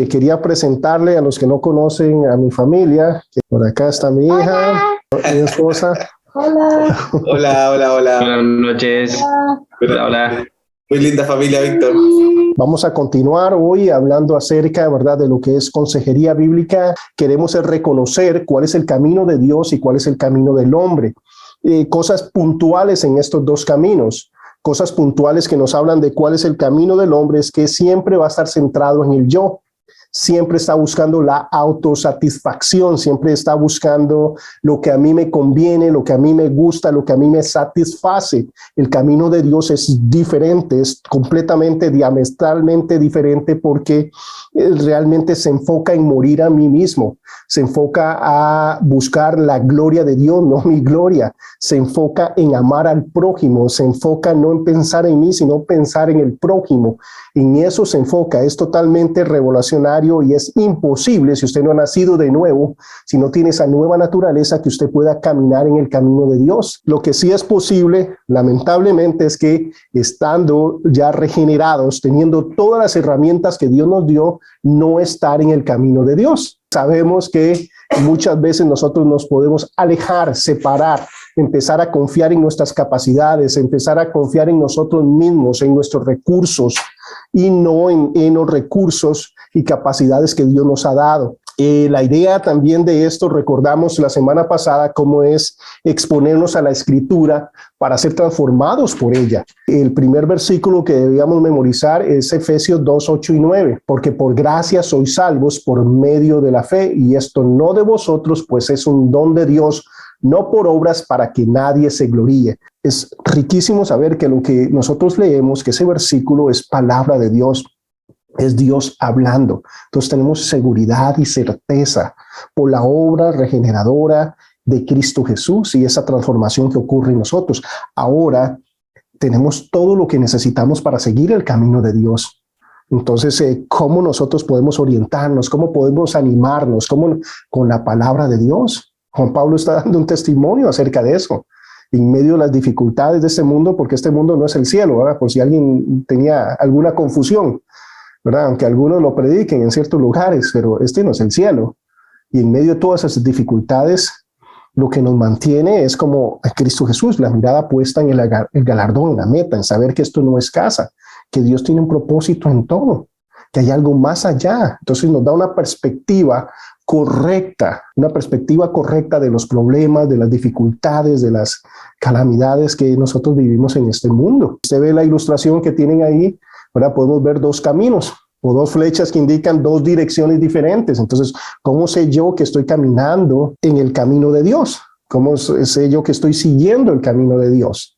quería presentarle a los que no conocen a mi familia, que por acá está mi hija, mi esposa. Hola. Hola. Buenas noches. Hola. Muy linda familia, Víctor. Vamos a continuar hoy hablando acerca, ¿verdad?, de lo que es consejería bíblica. Queremos reconocer cuál es el camino de Dios y cuál es el camino del hombre. Cosas puntuales en estos dos caminos. Cosas puntuales que nos hablan de cuál es el camino del hombre es que siempre va a estar centrado en el yo. Siempre está buscando la autosatisfacción, siempre está buscando lo que a mí me conviene, lo que a mí me gusta, lo que a mí me satisface. El camino de Dios es diferente, es completamente, diametralmente diferente porque realmente se enfoca en morir a mí mismo, se enfoca a buscar la gloria de Dios, no mi gloria, se enfoca en amar al prójimo, se enfoca no en pensar en mí, sino pensar en el prójimo. En eso se enfoca, es totalmente revolucionario y es imposible, si usted no ha nacido de nuevo, si no tiene esa nueva naturaleza, que usted pueda caminar en el camino de Dios. Lo que sí es posible, lamentablemente, es que estando ya regenerados, teniendo todas las herramientas que Dios nos dio, no estar en el camino de Dios. Sabemos que muchas veces nosotros nos podemos alejar, separar, empezar a confiar en nuestras capacidades, empezar a confiar en nosotros mismos, en nuestros recursos, y no en los recursos y capacidades que Dios nos ha dado. La idea también de esto, recordamos la semana pasada, cómo es exponernos a la Escritura para ser transformados por ella. El primer versículo que debíamos memorizar es Efesios 2, 8 y 9, porque por gracia sois salvos por medio de la fe, y esto no de vosotros, pues es un don de Dios, no por obras, para que nadie se gloríe. Es riquísimo saber que lo que nosotros leemos, que ese versículo es palabra de Dios, es Dios hablando. Entonces tenemos seguridad y certeza por la obra regeneradora de Cristo Jesús y esa transformación que ocurre en nosotros. Ahora tenemos todo lo que necesitamos para seguir el camino de Dios. Entonces, ¿cómo nosotros podemos orientarnos? ¿Cómo podemos animarnos? ¿Cómo? Con la palabra de Dios. Juan Pablo está dando un testimonio acerca de eso, en medio de las dificultades de este mundo, porque este mundo no es el cielo, ¿verdad? Por si alguien tenía alguna confusión, ¿verdad? Aunque algunos lo prediquen en ciertos lugares, pero este no es el cielo. Y en medio de todas esas dificultades, lo que nos mantiene es como a Cristo Jesús, la mirada puesta en el galardón, en la meta, en saber que esto no es casa, que Dios tiene un propósito en todo, que hay algo más allá. Entonces nos da una perspectiva correcta de los problemas, de las dificultades, de las calamidades que nosotros vivimos en este mundo. Usted ve la ilustración que tienen ahí, ¿verdad? Podemos ver dos caminos o dos flechas que indican dos direcciones diferentes. Entonces, ¿cómo sé yo que estoy caminando en el camino de Dios? ¿Cómo sé yo que estoy siguiendo el camino de Dios?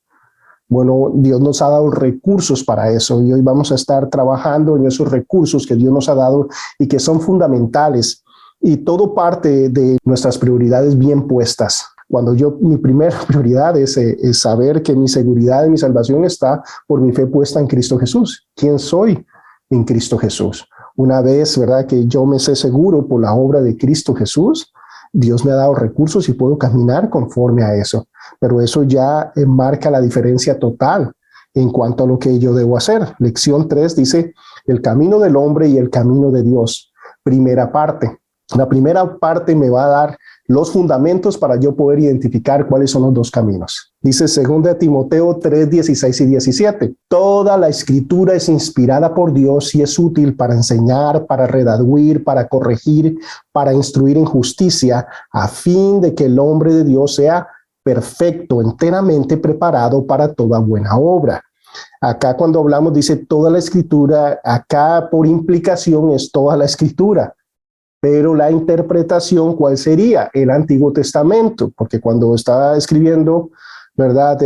Bueno, Dios nos ha dado recursos para eso y hoy vamos a estar trabajando en esos recursos que Dios nos ha dado y que son fundamentales. Y todo parte de nuestras prioridades bien puestas. Cuando mi primera prioridad es saber que mi seguridad y mi salvación está por mi fe puesta en Cristo Jesús. ¿Quién soy en Cristo Jesús? Una vez, ¿verdad?, que yo me sé seguro por la obra de Cristo Jesús, Dios me ha dado recursos y puedo caminar conforme a eso. Pero eso ya marca la diferencia total en cuanto a lo que yo debo hacer. Lección 3 dice, el camino del hombre y el camino de Dios. Primera parte. La primera parte me va a dar los fundamentos para yo poder identificar cuáles son los dos caminos. Dice 2 Timoteo 3, 16 y 17. Toda la escritura es inspirada por Dios y es útil para enseñar, para redarguir, para corregir, para instruir en justicia, a fin de que el hombre de Dios sea perfecto, enteramente preparado para toda buena obra. Acá cuando hablamos dice toda la escritura, acá por implicación es toda la escritura. Pero la interpretación, ¿cuál sería? El Antiguo Testamento, porque cuando estaba escribiendo, ¿verdad?,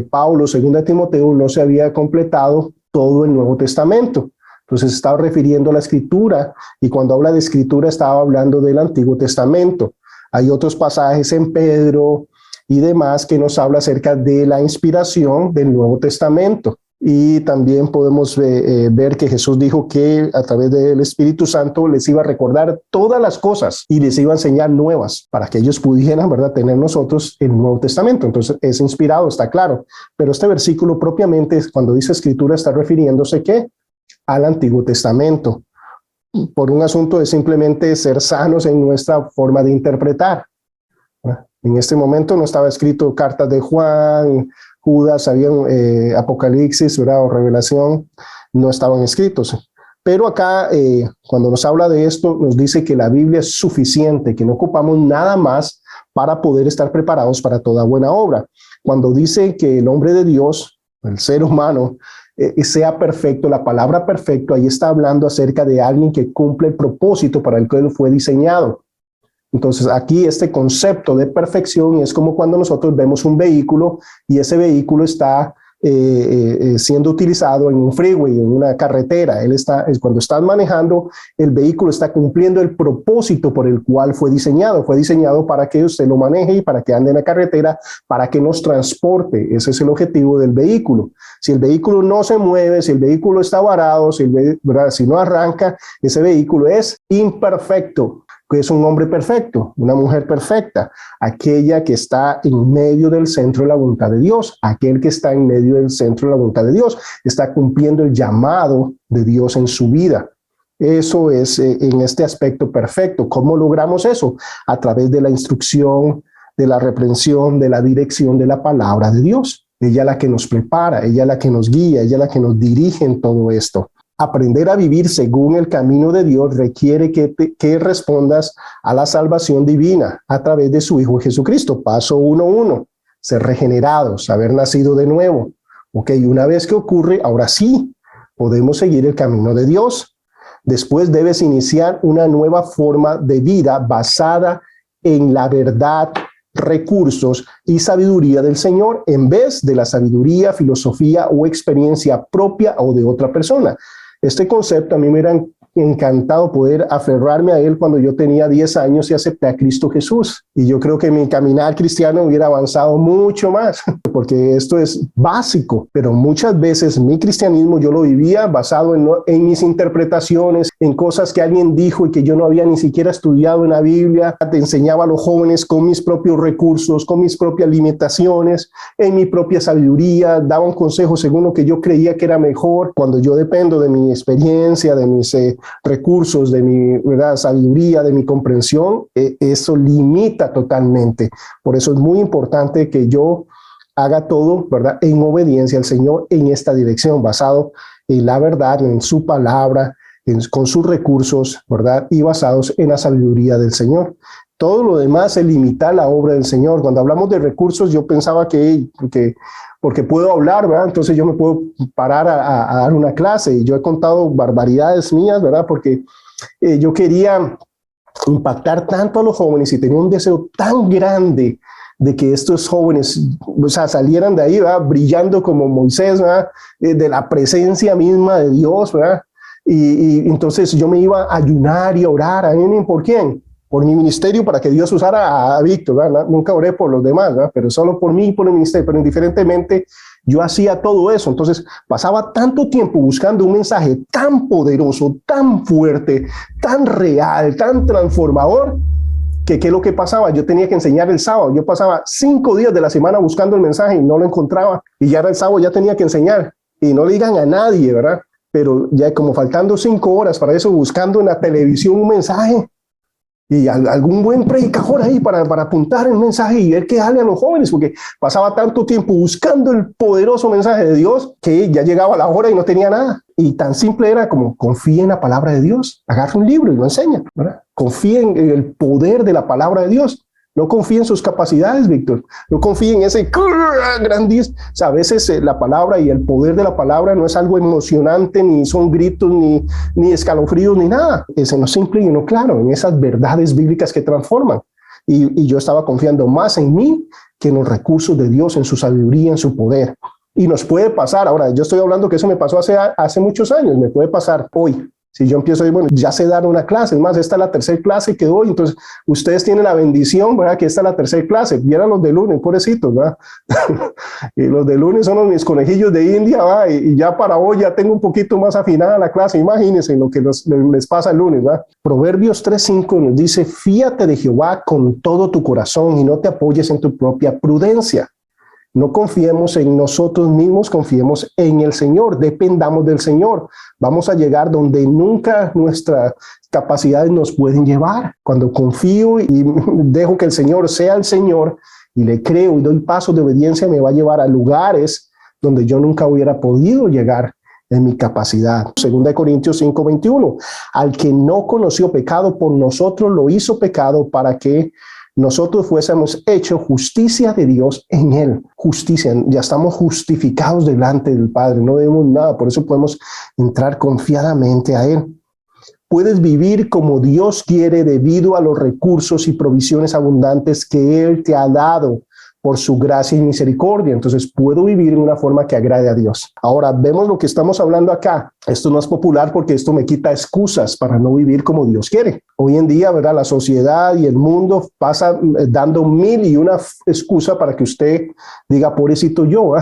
Pablo, 2 Timoteo, no se había completado todo el Nuevo Testamento. Entonces estaba refiriendo a la escritura, y cuando habla de escritura estaba hablando del Antiguo Testamento. Hay otros pasajes en Pedro y demás que nos habla acerca de la inspiración del Nuevo Testamento. Y también podemos ver que Jesús dijo que a través del Espíritu Santo les iba a recordar todas las cosas y les iba a enseñar nuevas para que ellos pudieran, ¿verdad?, tener nosotros el Nuevo Testamento. Entonces es inspirado, está claro. Pero este versículo propiamente, cuando dice escritura, está refiriéndose ¿qué? Al Antiguo Testamento. por un asunto de simplemente ser sanos en nuestra forma de interpretar. En este momento no estaba escrito cartas de Juan, Judas, habían Apocalipsis, ¿verdad? O Revelación, no estaban escritos. Pero acá, cuando nos habla de esto, nos dice que la Biblia es suficiente, que no ocupamos nada más para poder estar preparados para toda buena obra. Cuando dice que el hombre de Dios, el ser humano, sea perfecto, la palabra perfecto, ahí está hablando acerca de alguien que cumple el propósito para el que él fue diseñado. Entonces aquí este concepto de perfección es como cuando nosotros vemos un vehículo y ese vehículo está siendo utilizado en un freeway, en una carretera. Cuando estás manejando, el vehículo está cumpliendo el propósito por el cual fue diseñado. Fue diseñado para que usted lo maneje y para que ande en la carretera, para que nos transporte. Ese es el objetivo del vehículo. Si el vehículo no se mueve, si el vehículo está varado, si no arranca, ese vehículo es imperfecto. Que es un hombre perfecto, una mujer perfecta, aquella que está en medio del centro de la voluntad de Dios, aquel que está en medio del centro de la voluntad de Dios, está cumpliendo el llamado de Dios en su vida. Eso es en este aspecto perfecto. ¿Cómo logramos eso? A través de la instrucción, de la reprensión, de la dirección de la palabra de Dios. Ella es la que nos prepara, ella es la que nos guía, ella es la que nos dirige en todo esto. Aprender a vivir según el camino de Dios requiere que respondas a la salvación divina a través de su Hijo Jesucristo. Paso 1.1, ser regenerados, haber nacido de nuevo. Ok, una vez que ocurre, ahora sí, podemos seguir el camino de Dios. Después debes iniciar una nueva forma de vida basada en la verdad, recursos y sabiduría del Señor, en vez de la sabiduría, filosofía o experiencia propia o de otra persona. Este concepto a mí me hubiera encantado poder aferrarme a él cuando yo tenía 10 años y acepté a Cristo Jesús. Y yo creo que mi caminar cristiano hubiera avanzado mucho más, porque esto es básico. Pero muchas veces mi cristianismo yo lo vivía basado en mis interpretaciones, en cosas que alguien dijo y que yo no había ni siquiera estudiado en la Biblia. Te enseñaba a los jóvenes con mis propios recursos, con mis propias limitaciones, en mi propia sabiduría, daba un consejo según lo que yo creía que era mejor. Cuando yo dependo de mi experiencia, de mis recursos, de mi sabiduría, de mi comprensión, eso limita totalmente. Por eso es muy importante que yo haga todo, ¿verdad?, en obediencia al Señor en esta dirección, basado en la verdad, en su palabra, con sus recursos, ¿verdad?, y basados en la sabiduría del Señor. Todo lo demás es limitar la obra del Señor. Cuando hablamos de recursos, yo pensaba porque puedo hablar, ¿verdad? Entonces yo me puedo parar a dar una clase, y yo he contado barbaridades mías, ¿verdad? Porque yo quería impactar tanto a los jóvenes y tenía un deseo tan grande de que estos jóvenes, o sea, salieran de ahí, ¿verdad?, brillando como Moisés, ¿verdad?, de la presencia misma de Dios, ¿verdad? Y entonces yo me iba a ayunar y a orar. ¿A mí por quién? Por mi ministerio, para que Dios usara a Víctor, ¿verdad? Nunca oré por los demás, ¿verdad?, pero solo por mí y por el ministerio. Pero indiferentemente yo hacía todo eso. Entonces pasaba tanto tiempo buscando un mensaje tan poderoso, tan fuerte, tan real, tan transformador, que ¿qué es lo que pasaba? Yo tenía que enseñar el sábado. Yo pasaba 5 días de la semana buscando el mensaje y no lo encontraba, y ya era el sábado, ya tenía que enseñar. Y no le digan a nadie, ¿verdad? Pero ya como faltando 5 horas para eso, buscando en la televisión un mensaje y algún buen predicador ahí para apuntar el mensaje y ver qué sale a los jóvenes, porque pasaba tanto tiempo buscando el poderoso mensaje de Dios que ya llegaba la hora y no tenía nada. Y tan simple era como: confía en la palabra de Dios, agarra un libro y lo enseña, ¿verdad? Confía en el poder de la palabra de Dios. No confía en sus capacidades, Víctor. No confía en ese grandísimo. O sea, a veces la palabra y el poder de la palabra no es algo emocionante, ni son gritos, ni escalofríos, ni nada. Es en lo simple y en lo claro, en esas verdades bíblicas que transforman. Y yo estaba confiando más en mí que en los recursos de Dios, en su sabiduría, en su poder. Y nos puede pasar. Ahora, yo estoy hablando que eso me pasó hace muchos años. Me puede pasar hoy. Si yo empiezo a decir, bueno, ya sé dar una clase, es más, esta es la tercera clase que doy, entonces ustedes tienen la bendición, ¿verdad?, que esta es la tercera clase. Vieran los de lunes, pobrecitos, ¿verdad? Y los de lunes son mis conejillos de India, ¿verdad? Y ya para hoy ya tengo un poquito más afinada la clase. Imagínense lo que les pasa el lunes, ¿verdad? Proverbios 3:5 nos dice: fíate de Jehová con todo tu corazón y no te apoyes en tu propia prudencia. No confiemos en nosotros mismos, confiemos en el Señor, dependamos del Señor. Vamos a llegar donde nunca nuestras capacidades nos pueden llevar. Cuando confío y dejo que el Señor sea el Señor y le creo y doy pasos de obediencia, me va a llevar a lugares donde yo nunca hubiera podido llegar en mi capacidad. 2 Corintios 5:21, al que no conoció pecado, por nosotros lo hizo pecado para que nosotros fuésemos hecho justicia de Dios en él. Justicia, ya estamos justificados delante del Padre, no debemos nada, por eso podemos entrar confiadamente a él. Puedes vivir como Dios quiere debido a los recursos y provisiones abundantes que Él te ha dado por su gracia y misericordia. Entonces puedo vivir en una forma que agrade a Dios. Ahora vemos lo que estamos hablando acá. Esto no es popular porque esto me quita excusas para no vivir como Dios quiere. Hoy en día, ¿verdad? La sociedad y el mundo pasa dando 1001 excusas para que usted diga, pobrecito yo,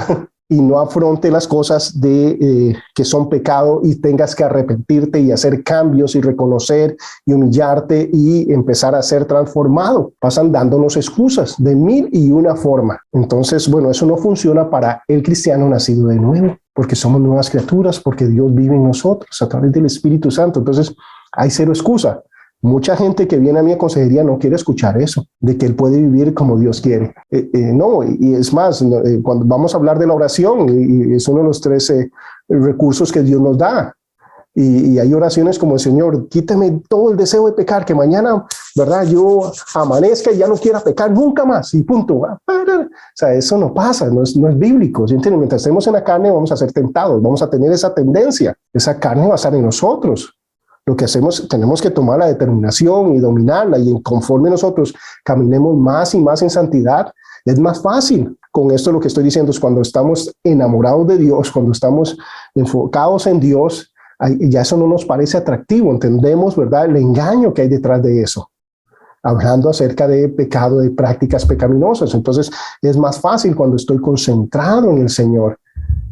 y no afronte las cosas que son pecado y tengas que arrepentirte y hacer cambios y reconocer y humillarte y empezar a ser transformado. Pasan dándonos excusas de 1001 formas. Entonces, bueno, eso no funciona para el cristiano nacido de nuevo, porque somos nuevas criaturas, porque Dios vive en nosotros a través del Espíritu Santo. Entonces, hay cero excusa. Mucha gente que viene a mi consejería no quiere escuchar eso, de que él puede vivir como Dios quiere. No, y es más, cuando vamos a hablar de la oración, y es uno de los 13 recursos que Dios nos da. Y hay oraciones como, Señor, quítame todo el deseo de pecar, que mañana, ¿verdad? Yo amanezca y ya no quiera pecar nunca más, y punto. O sea, eso no pasa, no es bíblico. ¿Entiendes? Mientras estemos en la carne vamos a ser tentados, vamos a tener esa tendencia. Esa carne va a estar en nosotros. Lo que hacemos, tenemos que tomar la determinación y dominarla, y conforme nosotros caminemos más y más en santidad, es más fácil. Con esto lo que estoy diciendo es cuando estamos enamorados de Dios, cuando estamos enfocados en Dios, ya eso no nos parece atractivo, entendemos, ¿verdad?, el engaño que hay detrás de eso. Hablando acerca de pecado, de prácticas pecaminosas. Entonces es más fácil cuando estoy concentrado en el Señor.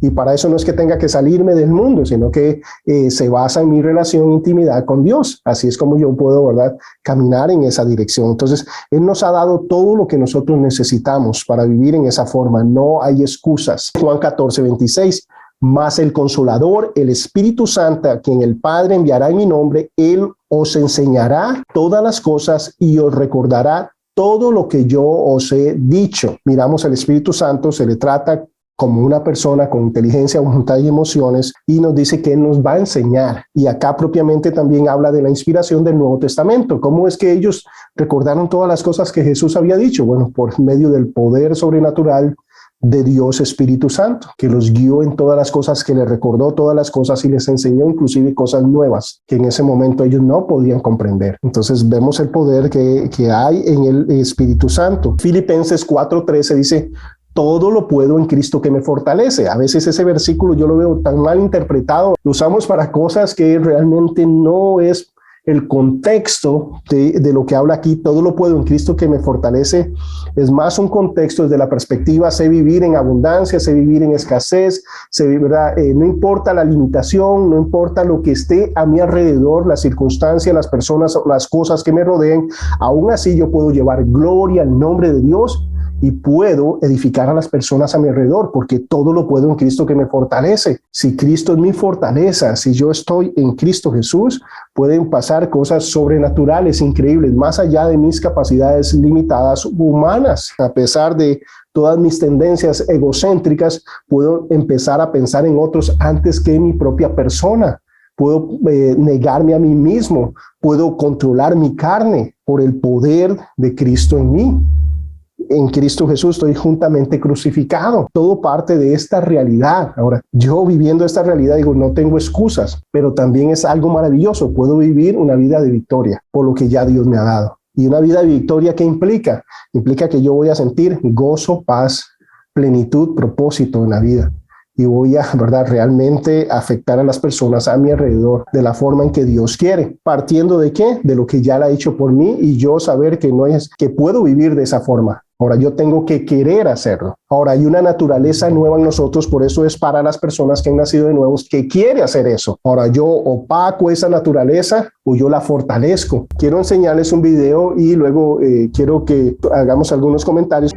Y para eso no es que tenga que salirme del mundo, sino que se basa en mi relación, intimidad con Dios. Así es como yo puedo, ¿verdad?, caminar en esa dirección. Entonces, Él nos ha dado todo lo que nosotros necesitamos para vivir en esa forma. No hay excusas. Juan 14:26. Mas el Consolador, el Espíritu Santo, a quien el Padre enviará en mi nombre, Él os enseñará todas las cosas y os recordará todo lo que yo os he dicho. Miramos al Espíritu Santo, se le trata como una persona con inteligencia, voluntad y emociones, y nos dice que Él nos va a enseñar. Y acá propiamente también habla de la inspiración del Nuevo Testamento. ¿Cómo es que ellos recordaron todas las cosas que Jesús había dicho? Bueno, por medio del poder sobrenatural de Dios Espíritu Santo, que los guió en todas las cosas, que les recordó todas las cosas y les enseñó inclusive cosas nuevas que en ese momento ellos no podían comprender. Entonces vemos el poder que hay en el Espíritu Santo. Filipenses 4:13 dice, todo lo puedo en Cristo que me fortalece. A veces ese versículo yo lo veo tan mal interpretado, lo usamos para cosas que realmente no es el contexto de lo que habla aquí. Todo lo puedo en Cristo que me fortalece. Es más un contexto desde la perspectiva, sé vivir en abundancia, sé vivir en escasez, ¿verdad? No importa la limitación, no importa lo que esté a mi alrededor, las circunstancias, las personas, las cosas que me rodeen, aún así yo puedo llevar gloria al nombre de Dios y puedo edificar a las personas a mi alrededor, porque todo lo puedo en Cristo que me fortalece. Si Cristo es mi fortaleza, si yo estoy en Cristo Jesús, pueden pasar cosas sobrenaturales, increíbles, más allá de mis capacidades limitadas humanas. A pesar de todas mis tendencias egocéntricas, puedo empezar a pensar en otros antes que en mi propia persona. Puedo negarme a mí mismo, puedo controlar mi carne por el poder de Cristo en mí. En Cristo Jesús estoy juntamente crucificado. Todo parte de esta realidad. Ahora, yo viviendo esta realidad digo, no tengo excusas, pero también es algo maravilloso. Puedo vivir una vida de victoria por lo que ya Dios me ha dado. Y una vida de victoria, ¿qué implica? Implica que yo voy a sentir gozo, paz, plenitud, propósito en la vida. Y voy a, ¿verdad?, realmente afectar a las personas a mi alrededor de la forma en que Dios quiere. ¿Partiendo de qué? De lo que ya Él ha hecho por mí y yo saber que no es que puedo vivir de esa forma. Ahora yo tengo que querer hacerlo. Ahora hay una naturaleza nueva en nosotros, por eso es para las personas que han nacido de nuevos que quiere hacer eso. Ahora yo opaco esa naturaleza o yo la fortalezco. Quiero enseñarles un video y luego quiero que hagamos algunos comentarios.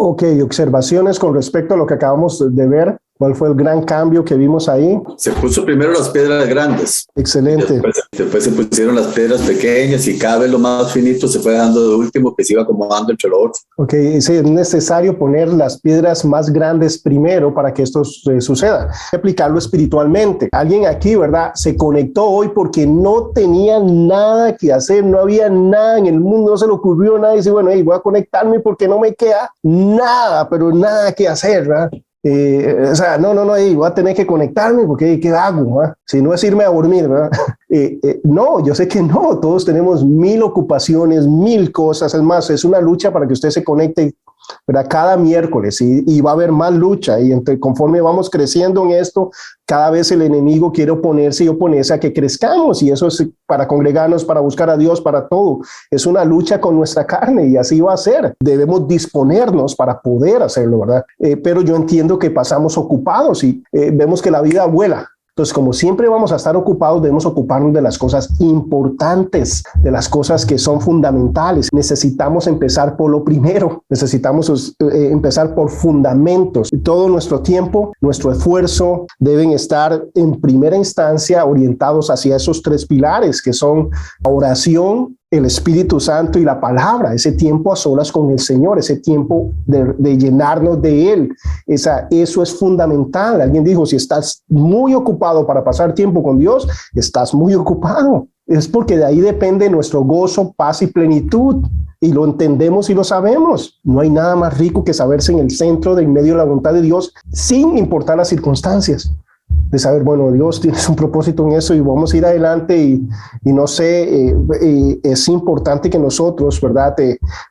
Ok, observaciones con respecto a lo que acabamos de ver. ¿Cuál fue el gran cambio que vimos ahí? Se puso primero las piedras grandes. Excelente. Después se pusieron las piedras pequeñas y cada vez lo más finito se fue dejando de último, que se iba acomodando entre lo otro. Ok, sí, es necesario poner las piedras más grandes primero para que esto suceda. Aplicarlo espiritualmente. Alguien aquí, ¿verdad? Se conectó hoy porque no tenía nada que hacer, no había nada en el mundo, no se le ocurrió nada y dice, bueno, hey, voy a conectarme porque no me queda nada, pero nada que hacer, ¿verdad? O sea, no, voy a tener que conectarme porque ¿qué hago? Si no es irme a dormir, ¿verdad? No, yo sé que no, todos tenemos 1000 ocupaciones, 1000 cosas, es más, es una lucha para que usted se conecte, ¿verdad? Cada miércoles y va a haber más lucha y conforme vamos creciendo en esto, cada vez el enemigo quiere oponerse a que crezcamos y eso es para congregarnos, para buscar a Dios, para todo. Es una lucha con nuestra carne y así va a ser. Debemos disponernos para poder hacerlo, ¿verdad? Pero yo entiendo que pasamos ocupados y vemos que la vida vuela. Entonces, como siempre vamos a estar ocupados, debemos ocuparnos de las cosas importantes, de las cosas que son fundamentales. Necesitamos empezar por lo primero, necesitamos empezar por fundamentos. Todo nuestro tiempo, nuestro esfuerzo deben estar en primera instancia orientados hacia esos 3 pilares que son la oración, el Espíritu Santo y la palabra, ese tiempo a solas con el Señor, ese tiempo de llenarnos de Él. Eso es fundamental. Alguien dijo, si estás muy ocupado para pasar tiempo con Dios, estás muy ocupado. Es porque de ahí depende nuestro gozo, paz y plenitud. Y lo entendemos y lo sabemos. No hay nada más rico que saberse en el centro, de en medio de la voluntad de Dios, sin importar las circunstancias. De saber, bueno, Dios tienes un propósito en eso y vamos a ir adelante y no sé, es importante que nosotros, ¿verdad?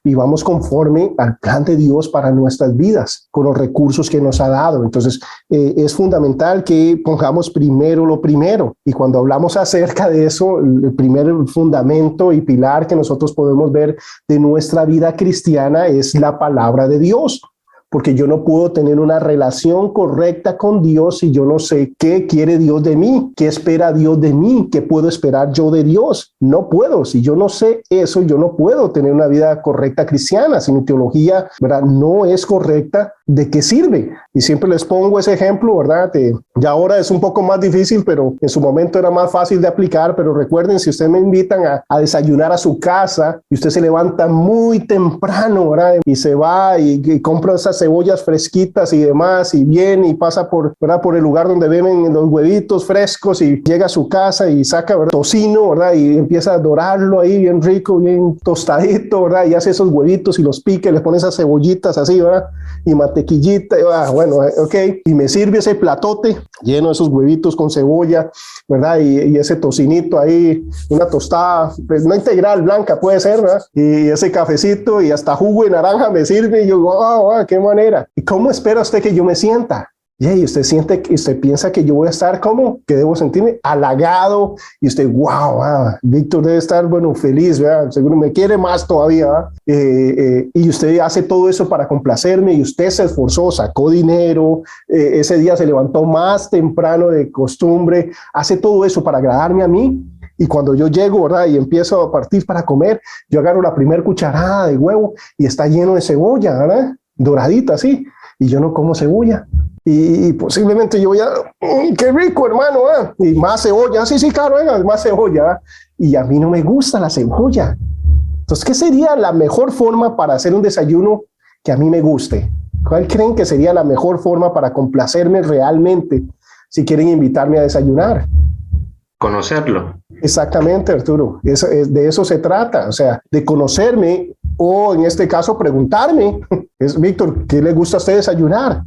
Vivamos conforme al plan de Dios para nuestras vidas, con los recursos que nos ha dado. Entonces, es fundamental que pongamos primero lo primero. Y cuando hablamos acerca de eso, el primer fundamento y pilar que nosotros podemos ver de nuestra vida cristiana es la palabra de Dios. Porque yo no puedo tener una relación correcta con Dios si yo no sé qué quiere Dios de mí, qué espera Dios de mí, qué puedo esperar yo de Dios. No puedo, si yo no sé eso, yo no puedo tener una vida correcta cristiana. Si mi teología, ¿verdad?, no es correcta, ¿de qué sirve? Y siempre les pongo ese ejemplo, ¿verdad? Ya ahora es un poco más difícil, pero en su momento era más fácil de aplicar. Pero recuerden, si ustedes me invitan a desayunar a su casa y usted se levanta muy temprano, ¿verdad?, y se va y compra esas cebollas fresquitas y demás, y viene y pasa ¿verdad?, por el lugar donde venden los huevitos frescos y llega a su casa y saca, ¿verdad?, tocino, ¿verdad?, y empieza a dorarlo ahí bien rico, bien tostadito, ¿verdad?, y hace esos huevitos y los pica y le pone esas cebollitas así, ¿verdad?, y mantequillita, bueno, ok, y me sirve ese platote lleno de esos huevitos con cebolla, ¿verdad?, y ese tocinito ahí, una tostada, pues no integral, blanca puede ser, ¿verdad?, y ese cafecito y hasta jugo de naranja me sirve, y yo, wow, qué manera. ¿Y cómo espera usted que yo me sienta? Y usted piensa que yo voy a estar como, que debo sentirme halagado, y usted, wow, Víctor debe estar, bueno, feliz, ¿verdad?, seguro me quiere más todavía, y usted hace todo eso para complacerme, y usted se esforzó, sacó dinero, ese día se levantó más temprano de costumbre, hace todo eso para agradarme a mí. Y cuando yo llego, ¿verdad?, y empiezo a partir para comer, yo agarro la primera cucharada de huevo y está lleno de cebolla, ¿verdad?, doradita así, y yo no como cebolla. Y posiblemente yo voy a, qué rico, hermano, y más cebolla, sí, claro, más cebolla, y a mí no me gusta la cebolla. Entonces, ¿qué sería la mejor forma para hacer un desayuno que a mí me guste? ¿Cuál creen que sería la mejor forma para complacerme realmente si quieren invitarme a desayunar? Conocerlo. Exactamente, Arturo, de eso se trata, o sea, de conocerme, o en este caso preguntarme, Víctor, ¿qué le gusta a usted desayunar?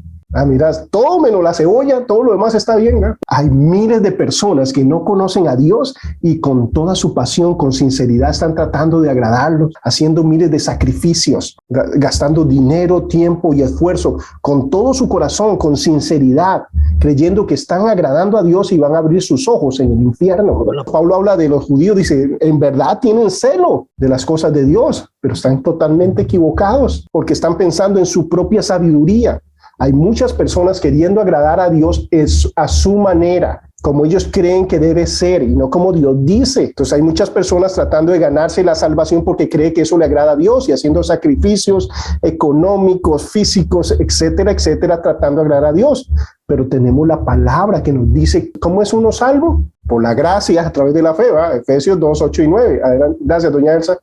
Mira, todo menos la cebolla, todo lo demás está bien, ¿no? Hay miles de personas que no conocen a Dios y con toda su pasión, con sinceridad, están tratando de agradarlo, haciendo miles de sacrificios, gastando dinero, tiempo y esfuerzo, con todo su corazón, con sinceridad, creyendo que están agradando a Dios y van a abrir sus ojos en el infierno. Pablo habla de los judíos, dice, en verdad tienen celo de las cosas de Dios, pero están totalmente equivocados porque están pensando en su propia sabiduría. Hay muchas personas queriendo agradar a Dios a su manera, como ellos creen que debe ser y no como Dios dice. Entonces hay muchas personas tratando de ganarse la salvación porque cree que eso le agrada a Dios y haciendo sacrificios económicos, físicos, etcétera, etcétera, tratando de agradar a Dios. Pero tenemos la palabra que nos dice cómo es uno salvo. Por la gracia a través de la fe, ¿verdad? Efesios 2, 8 y 9. Adelante. Gracias, doña Elsa.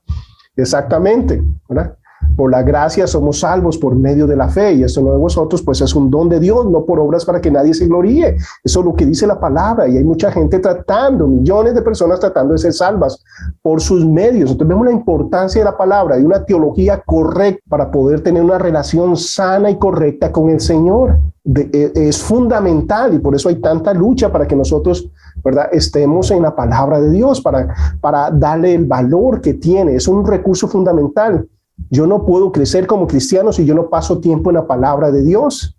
Exactamente, ¿verdad? Por la gracia somos salvos por medio de la fe, y eso no de vosotros, pues es un don de Dios, no por obras para que nadie se gloríe. Eso es lo que dice la palabra, y hay mucha gente tratando, millones de personas tratando de ser salvas por sus medios. Entonces vemos la importancia de la palabra y una teología correcta para poder tener una relación sana y correcta con el Señor. Es fundamental, y por eso hay tanta lucha para que nosotros, ¿verdad?, estemos en la palabra de Dios, para darle el valor que tiene. Es un recurso fundamental. Yo no puedo crecer como cristiano si yo no paso tiempo en la palabra de Dios.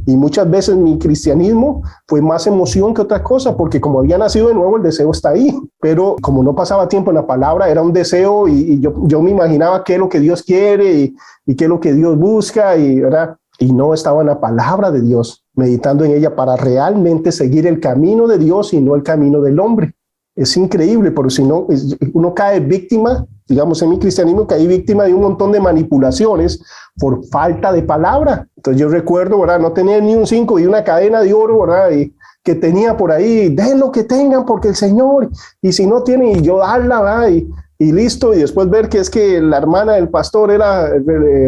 Y muchas veces mi cristianismo fue más emoción que otra cosa, porque como había nacido de nuevo, el deseo está ahí. Pero como no pasaba tiempo en la palabra, era un deseo, y yo me imaginaba qué es lo que Dios quiere y qué es lo que Dios busca, ¿verdad? Y no estaba en la palabra de Dios, meditando en ella para realmente seguir el camino de Dios y no el camino del hombre. Es increíble, pero si no, uno cae víctima, digamos en mi cristianismo, caí víctima de un montón de manipulaciones por falta de palabra. Entonces yo recuerdo, ¿verdad?, no tener ni un 5 y una cadena de oro, ¿verdad?, y que tenía por ahí, den lo que tengan porque el Señor, y si no tienen, y yo darla, ¿verdad?, y listo, y después ver que es que la hermana del pastor era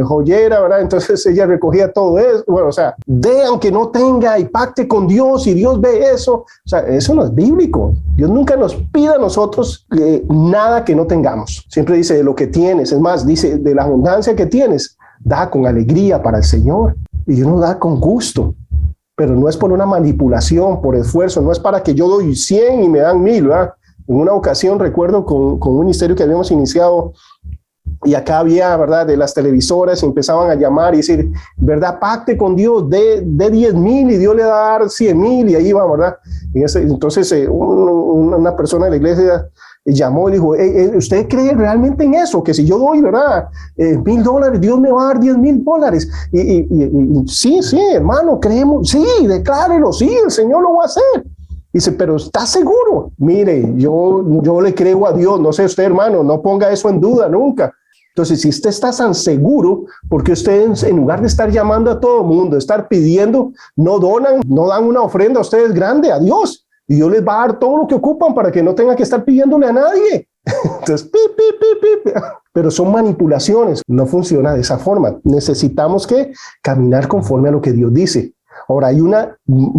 joyera, ¿verdad? Entonces ella recogía todo eso. Bueno, o sea, dé aunque no tenga y pacte con Dios y Dios ve eso. O sea, eso no es bíblico. Dios nunca nos pide a nosotros nada que no tengamos. Siempre dice de lo que tienes. Es más, dice de la abundancia que tienes, da con alegría para el Señor. Y uno da con gusto. Pero no es por una manipulación, por esfuerzo. No es para que yo doy 100 y me dan 1000, ¿verdad? En una ocasión recuerdo con un ministerio que habíamos iniciado, y acá había, ¿verdad?, de las televisoras, empezaban a llamar y decir, ¿verdad?, pacte con Dios, de 10,000 y Dios le va a dar 100,000, y ahí va, ¿verdad? Entonces una persona de la iglesia llamó y dijo, ¿usted cree realmente en eso? Que si yo doy, ¿verdad?, $1,000, Dios me va a dar $10,000. Y sí, hermano, creemos, sí, declárelo, sí, el Señor lo va a hacer. Dice, pero ¿está seguro? Mire, yo le creo a Dios, no sé usted, hermano, no ponga eso en duda nunca. Entonces, si usted está tan seguro, ¿por qué ustedes, en lugar de estar llamando a todo el mundo, estar pidiendo, no dan una ofrenda a ustedes grande, a Dios? Y Dios les va a dar todo lo que ocupan para que no tengan que estar pidiéndole a nadie. Entonces, pero son manipulaciones, no funciona de esa forma. Necesitamos que caminar conforme a lo que Dios dice. Ahora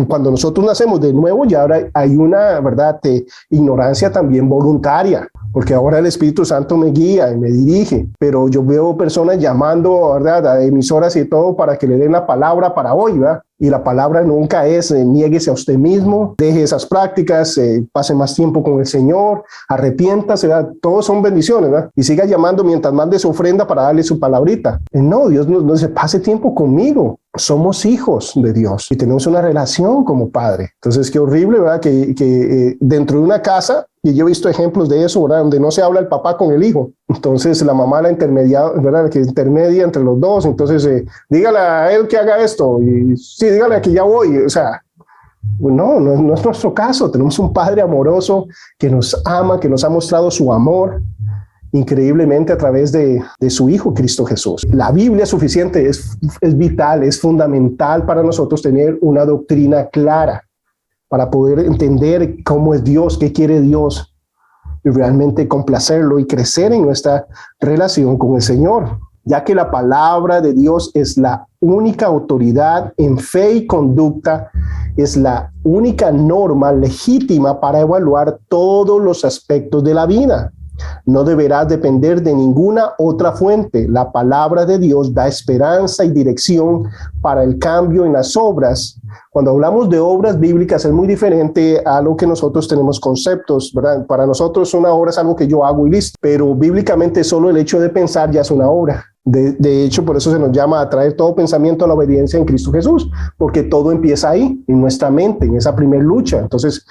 cuando nosotros nacemos de nuevo, ya ahora hay una, ¿verdad?, ignorancia también voluntaria, porque ahora el Espíritu Santo me guía y me dirige, pero yo veo personas llamando, ¿verdad?, a emisoras y todo para que le den la palabra para hoy, ¿verdad? Y la palabra nunca es niéguese a usted mismo, deje esas prácticas, pase más tiempo con el Señor, arrepiéntase, ¿verdad? Todos son bendiciones, ¿verdad? Y siga llamando mientras mande su ofrenda para darle su palabrita. No, Dios nos dice, pase tiempo conmigo. Somos hijos de Dios y tenemos una relación como padre. Entonces, qué horrible, ¿verdad?, que dentro de una casa, y yo he visto ejemplos de eso, ¿verdad?, donde no se habla el papá con el hijo. Entonces, la mamá la intermedia, ¿verdad?, que intermedia entre los dos. Entonces, dígale a él que haga esto, y sí, dígale que ya voy. O sea, no es nuestro caso. Tenemos un padre amoroso que nos ama, que nos ha mostrado su amor increíblemente a través de su Hijo Cristo Jesús. La Biblia es suficiente, es vital, es fundamental para nosotros tener una doctrina clara para poder entender cómo es Dios, qué quiere Dios, y realmente complacerlo y crecer en nuestra relación con el Señor, ya que la palabra de Dios es la única autoridad en fe y conducta, es la única norma legítima para evaluar todos los aspectos de la vida. No deberás depender de ninguna otra fuente. La palabra de Dios da esperanza y dirección para el cambio en las obras. Cuando hablamos de obras bíblicas es muy diferente a lo que nosotros tenemos conceptos, ¿verdad? Para nosotros una obra es algo que yo hago y listo, pero bíblicamente solo el hecho de pensar ya es una obra. De hecho, por eso se nos llama a traer todo pensamiento a la obediencia en Cristo Jesús, porque todo empieza ahí, en nuestra mente, en esa primer lucha. Entonces,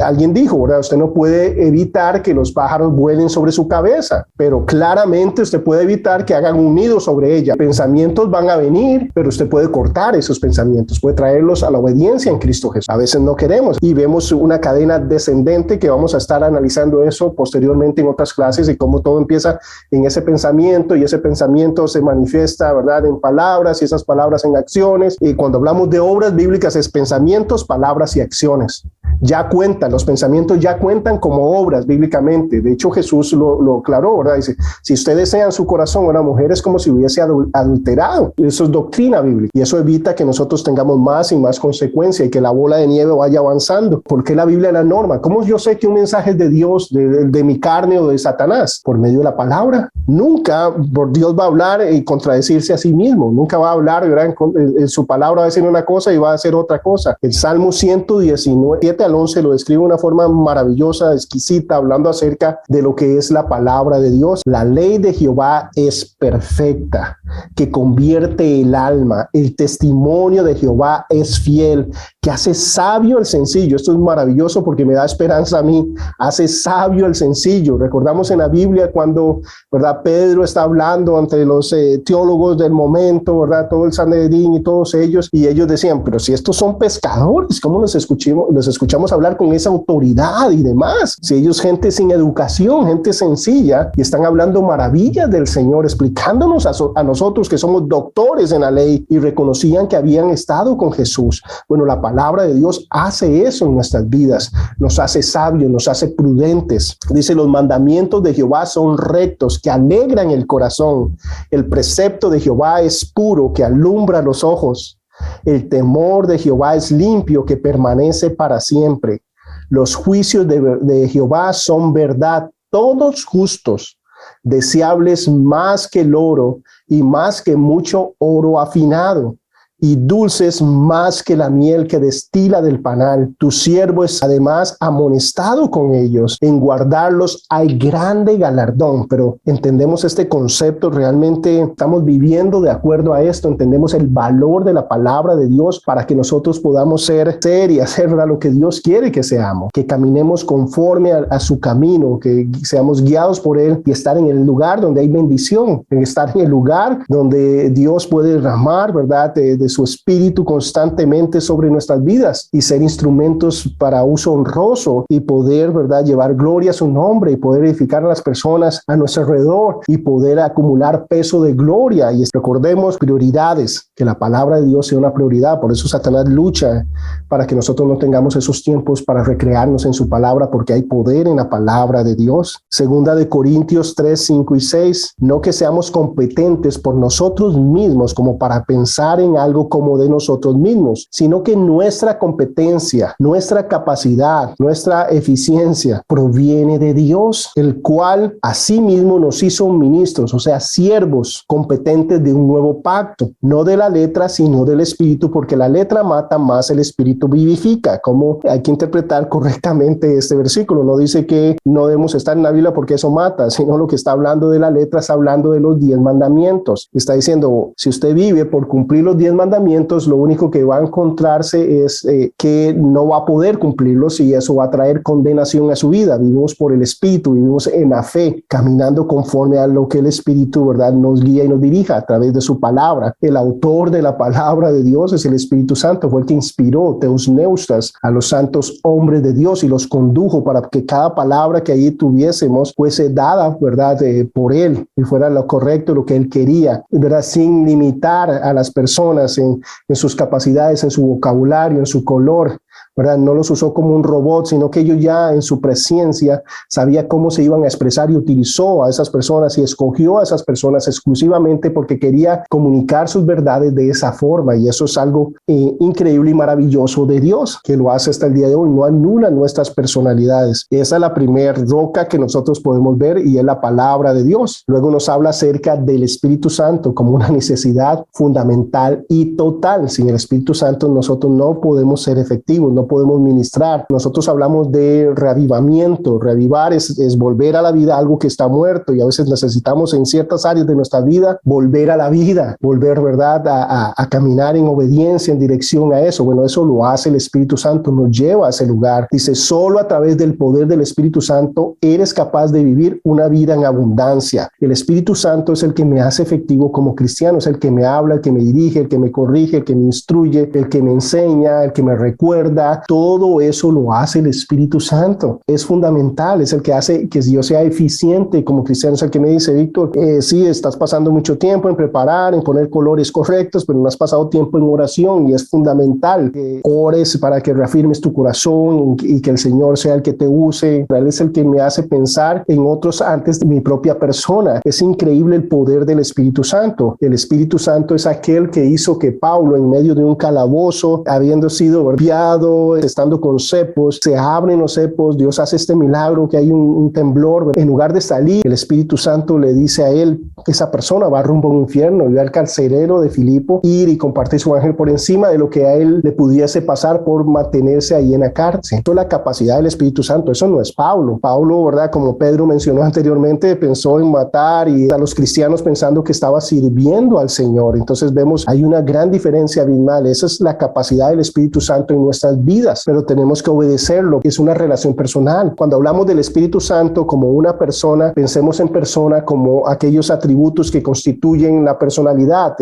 alguien dijo, ¿verdad? Usted no puede evitar que los pájaros vuelen sobre su cabeza, pero claramente usted puede evitar que hagan un nido sobre ella. Pensamientos van a venir, pero usted puede cortar esos pensamientos, puede traerlos a la obediencia en Cristo Jesús. A veces no queremos y vemos una cadena descendente que vamos a estar analizando eso posteriormente en otras clases y cómo todo empieza en ese pensamiento y ese pensamiento se manifiesta, ¿verdad?, en palabras y esas palabras en acciones. Y cuando hablamos de obras bíblicas es pensamientos, palabras y acciones. Ya cuentan, los pensamientos ya cuentan como obras bíblicamente. De hecho, Jesús lo aclaró, ¿verdad? Dice, si usted desea en su corazón una mujer es como si hubiese adulterado. Eso es doctrina bíblica y eso evita que nosotros tengamos más y más consecuencia y que la bola de nieve vaya avanzando. ¿Por qué la Biblia es la norma? ¿Cómo yo sé que un mensaje es de Dios, de mi carne o de Satanás? Por medio de la palabra. Nunca por Dios va a hablar y contradecirse a sí mismo. Nunca va a hablar, ¿verdad? En su palabra va a decir una cosa y va a hacer otra cosa. El Salmo 119, 7 al 11 lo describe de una forma maravillosa, exquisita, hablando acerca de lo que es la palabra de Dios. La ley de Jehová es perfecta, que convierte el alma. El testimonio de Jehová es fiel, que hace sabio el sencillo. Esto es maravilloso porque me da esperanza a mí. Hace sabio el sencillo. Recordamos en la Biblia cuando, ¿verdad?, Pedro está hablando ante los teólogos del momento, ¿verdad?, todo el Sanedrín y todos ellos, y ellos decían, pero si estos son pescadores, ¿cómo los escuchamos hablar con esa autoridad y demás? Si ellos gente sin educación, gente sencilla, y están hablando maravillas del Señor, explicándonos a nosotros que somos doctores en la ley y reconocían que habían estado con Jesús. Bueno, la palabra de Dios hace eso en nuestras vidas, nos hace sabios, nos hace prudentes. Dice, los mandamientos de Jehová son rectos, que alegran el corazón. El precepto de Jehová es puro, que alumbra los ojos. El temor de Jehová es limpio, que permanece para siempre. Los juicios de Jehová son verdad, todos justos, deseables más que el oro y más que mucho oro afinado, y dulces más que la miel que destila del panal. Tu siervo es además amonestado con ellos. En guardarlos hay grande galardón. Pero entendemos este concepto, realmente estamos viviendo de acuerdo a esto, entendemos el valor de la palabra de Dios para que nosotros podamos ser y hacer lo que Dios quiere que seamos, que caminemos conforme a su camino, que seamos guiados por Él y estar en el lugar donde hay bendición, en estar en el lugar donde Dios puede derramar, ¿verdad?, de su espíritu constantemente sobre nuestras vidas y ser instrumentos para uso honroso y poder, ¿verdad?, llevar gloria a su nombre y poder edificar a las personas a nuestro alrededor y poder acumular peso de gloria. Y recordemos prioridades, que la palabra de Dios sea una prioridad. Por eso Satanás lucha para que nosotros no tengamos esos tiempos para recrearnos en su palabra, porque hay poder en la palabra de Dios. Segunda de Corintios 3, 5 y 6, no que seamos competentes por nosotros mismos como para pensar en algo como de nosotros mismos, sino que nuestra competencia, nuestra capacidad, nuestra eficiencia proviene de Dios, el cual asimismo nos hizo ministros, o sea, siervos competentes de un nuevo pacto, no de la letra, sino del espíritu, porque la letra mata, más el espíritu vivifica. Como hay que interpretar correctamente este versículo. No dice que no debemos estar en la Biblia porque eso mata, sino lo que está hablando de la letra, está hablando de los 10 mandamientos. Está diciendo, si usted vive por cumplir los 10 mandamientos, lo único que va a encontrarse es que no va a poder cumplirlos y eso va a traer condenación a su vida. Vivimos por el Espíritu, vivimos en la fe, caminando conforme a lo que el Espíritu, ¿verdad?, nos guía y nos dirija a través de su palabra. El autor de la palabra de Dios es el Espíritu Santo, fue el que inspiró Teos Neustas a los santos hombres de Dios y los condujo para que cada palabra que allí tuviésemos fuese dada, ¿verdad?, por él y fuera lo correcto, lo que él quería, ¿verdad?, sin limitar a las personas en sus capacidades, en su vocabulario, en su color, ¿verdad? No los usó como un robot, sino que ellos ya en su presencia sabía cómo se iban a expresar y utilizó a esas personas y escogió a esas personas exclusivamente porque quería comunicar sus verdades de esa forma. Y eso es algo increíble y maravilloso de Dios, que lo hace hasta el día de hoy, no anula nuestras personalidades. Esa es la primera roca que nosotros podemos ver y es la palabra de Dios. Luego nos habla acerca del Espíritu Santo como una necesidad fundamental y total. Sin el Espíritu Santo nosotros no podemos ser efectivos, no no podemos ministrar. Nosotros hablamos de reavivamiento. Reavivar es volver a la vida algo que está muerto, y a veces necesitamos en ciertas áreas de nuestra vida volver a la vida, volver, ¿verdad?, a caminar en obediencia, en dirección a eso. Bueno, eso lo hace el Espíritu Santo, nos lleva a ese lugar. Dice, solo a través del poder del Espíritu Santo eres capaz de vivir una vida en abundancia. El Espíritu Santo es el que me hace efectivo como cristiano, es el que me habla, el que me dirige, el que me corrige, el que me instruye, el que me enseña, el que me recuerda. Todo eso lo hace el Espíritu Santo. Es fundamental, es el que hace que yo sea eficiente como cristiano. Es el que me dice, Víctor, sí, estás pasando mucho tiempo en preparar, en poner colores correctos, pero no has pasado tiempo en oración, y es fundamental que ores para que reafirmes tu corazón y que el Señor sea el que te use. Él es el que me hace pensar en otros antes de mi propia persona. Es increíble el poder del Espíritu Santo. El Espíritu Santo es aquel que hizo que Pablo, en medio de un calabozo, habiendo sido golpeado, estando con cepos, se abren los cepos, Dios hace este milagro, que hay un temblor. En lugar de salir, el Espíritu Santo le dice a él, esa persona va rumbo a un infierno, y ve al carcelero de Filipo ir y compartir su ángel por encima de lo que a él le pudiese pasar por mantenerse ahí en la cárcel. Esto es la capacidad del Espíritu Santo. Eso no es Pablo. Pablo, ¿verdad?, como Pedro mencionó anteriormente, pensó en matar y a los cristianos pensando que estaba sirviendo al Señor. Entonces vemos, hay una gran diferencia abismal. Esa es la capacidad del Espíritu Santo en nuestras vidas, pero tenemos que obedecerlo. Es una relación personal. Cuando hablamos del Espíritu Santo como una persona, pensemos en persona como aquellos atributos que constituyen la personalidad.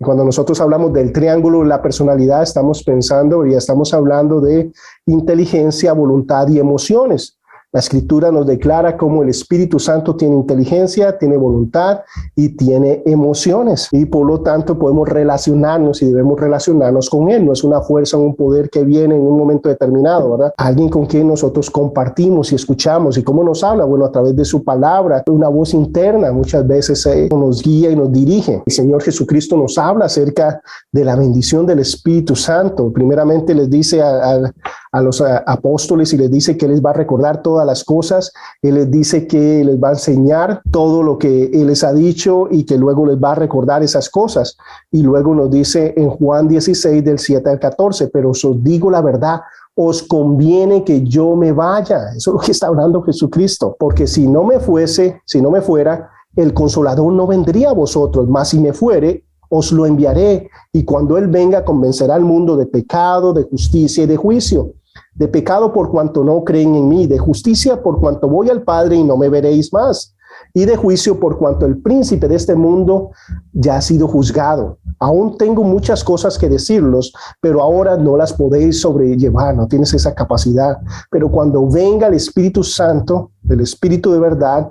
Cuando nosotros hablamos del triángulo de la personalidad, estamos pensando y estamos hablando de inteligencia, voluntad y emociones. La Escritura nos declara cómo el Espíritu Santo tiene inteligencia, tiene voluntad y tiene emociones. Y por lo tanto podemos relacionarnos y debemos relacionarnos con Él. No es una fuerza o un poder que viene en un momento determinado, ¿verdad? Alguien con quien nosotros compartimos y escuchamos. ¿Y cómo nos habla? Bueno, a través de su palabra, una voz interna muchas veces nos guía y nos dirige. El Señor Jesucristo nos habla acerca de la bendición del Espíritu Santo. Primeramente les dice a los apóstoles y les dice que les va a recordar todas las cosas. Él les dice que les va a enseñar todo lo que Él les ha dicho y que luego les va a recordar esas cosas. Y luego nos dice en Juan 16 del 7 al 14, pero os digo la verdad, os conviene que yo me vaya. Eso es lo que está hablando Jesucristo, porque si no me fuera, el Consolador no vendría a vosotros, mas si me fuere, os lo enviaré, y cuando Él venga convencerá al mundo de pecado, de justicia y de juicio. De pecado por cuanto no creen en mí, de justicia por cuanto voy al Padre y no me veréis más, y de juicio por cuanto el príncipe de este mundo ya ha sido juzgado. Aún tengo muchas cosas que decirlos, pero ahora no las podéis sobrellevar, no tienes esa capacidad. Pero cuando venga el Espíritu Santo, el Espíritu de verdad,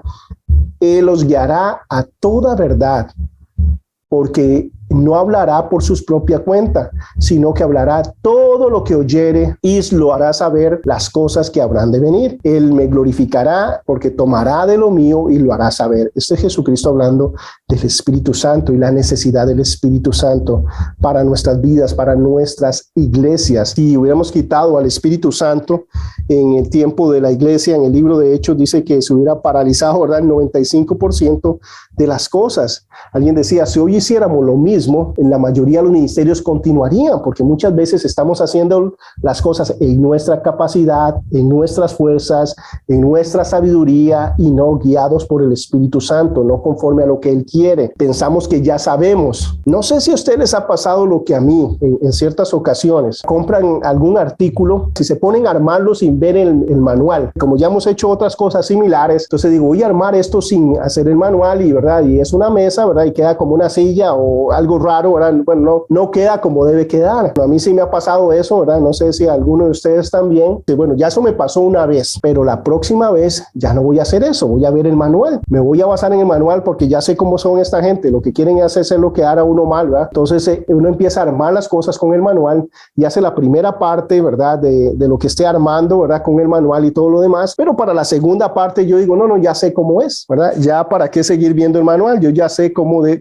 Él os guiará a toda verdad, porque no hablará por su propia cuenta, sino que hablará todo lo que oyere y lo hará saber las cosas que habrán de venir. Él me glorificará porque tomará de lo mío y lo hará saber. Este es Jesucristo hablando del Espíritu Santo y la necesidad del Espíritu Santo para nuestras vidas, para nuestras iglesias. Si hubiéramos quitado al Espíritu Santo en el tiempo de la iglesia, en el libro de Hechos dice que se hubiera paralizado, ¿verdad?, el 95% de las cosas. Alguien decía, si hoy hiciéramos lo mismo, en la mayoría de los ministerios continuarían, porque muchas veces estamos haciendo las cosas en nuestra capacidad, en nuestras fuerzas, en nuestra sabiduría y no guiados por el Espíritu Santo, no conforme a lo que Él quiere. Pensamos que ya sabemos. No sé si a ustedes les ha pasado lo que a mí en ciertas ocasiones. Compran algún artículo, si se ponen a armarlo sin ver el manual, como ya hemos hecho otras cosas similares, entonces digo, voy a armar esto sin hacer el manual y, ¿verdad?, y es una mesa, ¿verdad?, y queda como una silla o algo raro, ¿verdad? Bueno, no queda como debe quedar. A mí sí me ha pasado eso, ¿verdad? No sé si a alguno de ustedes también. Bueno, ya eso me pasó una vez, pero la próxima vez ya no voy a hacer eso, voy a ver el manual. Me voy a basar en el manual porque ya sé cómo son esta gente. Lo que quieren es hacer lo que hará uno mal, ¿verdad? Entonces uno empieza a armar las cosas con el manual y hace la primera parte, ¿verdad?, de lo que esté armando, ¿verdad?, con el manual y todo lo demás. Pero para la segunda parte yo digo, no, ya sé cómo es, ¿verdad? Ya para qué seguir viendo el manual, yo ya sé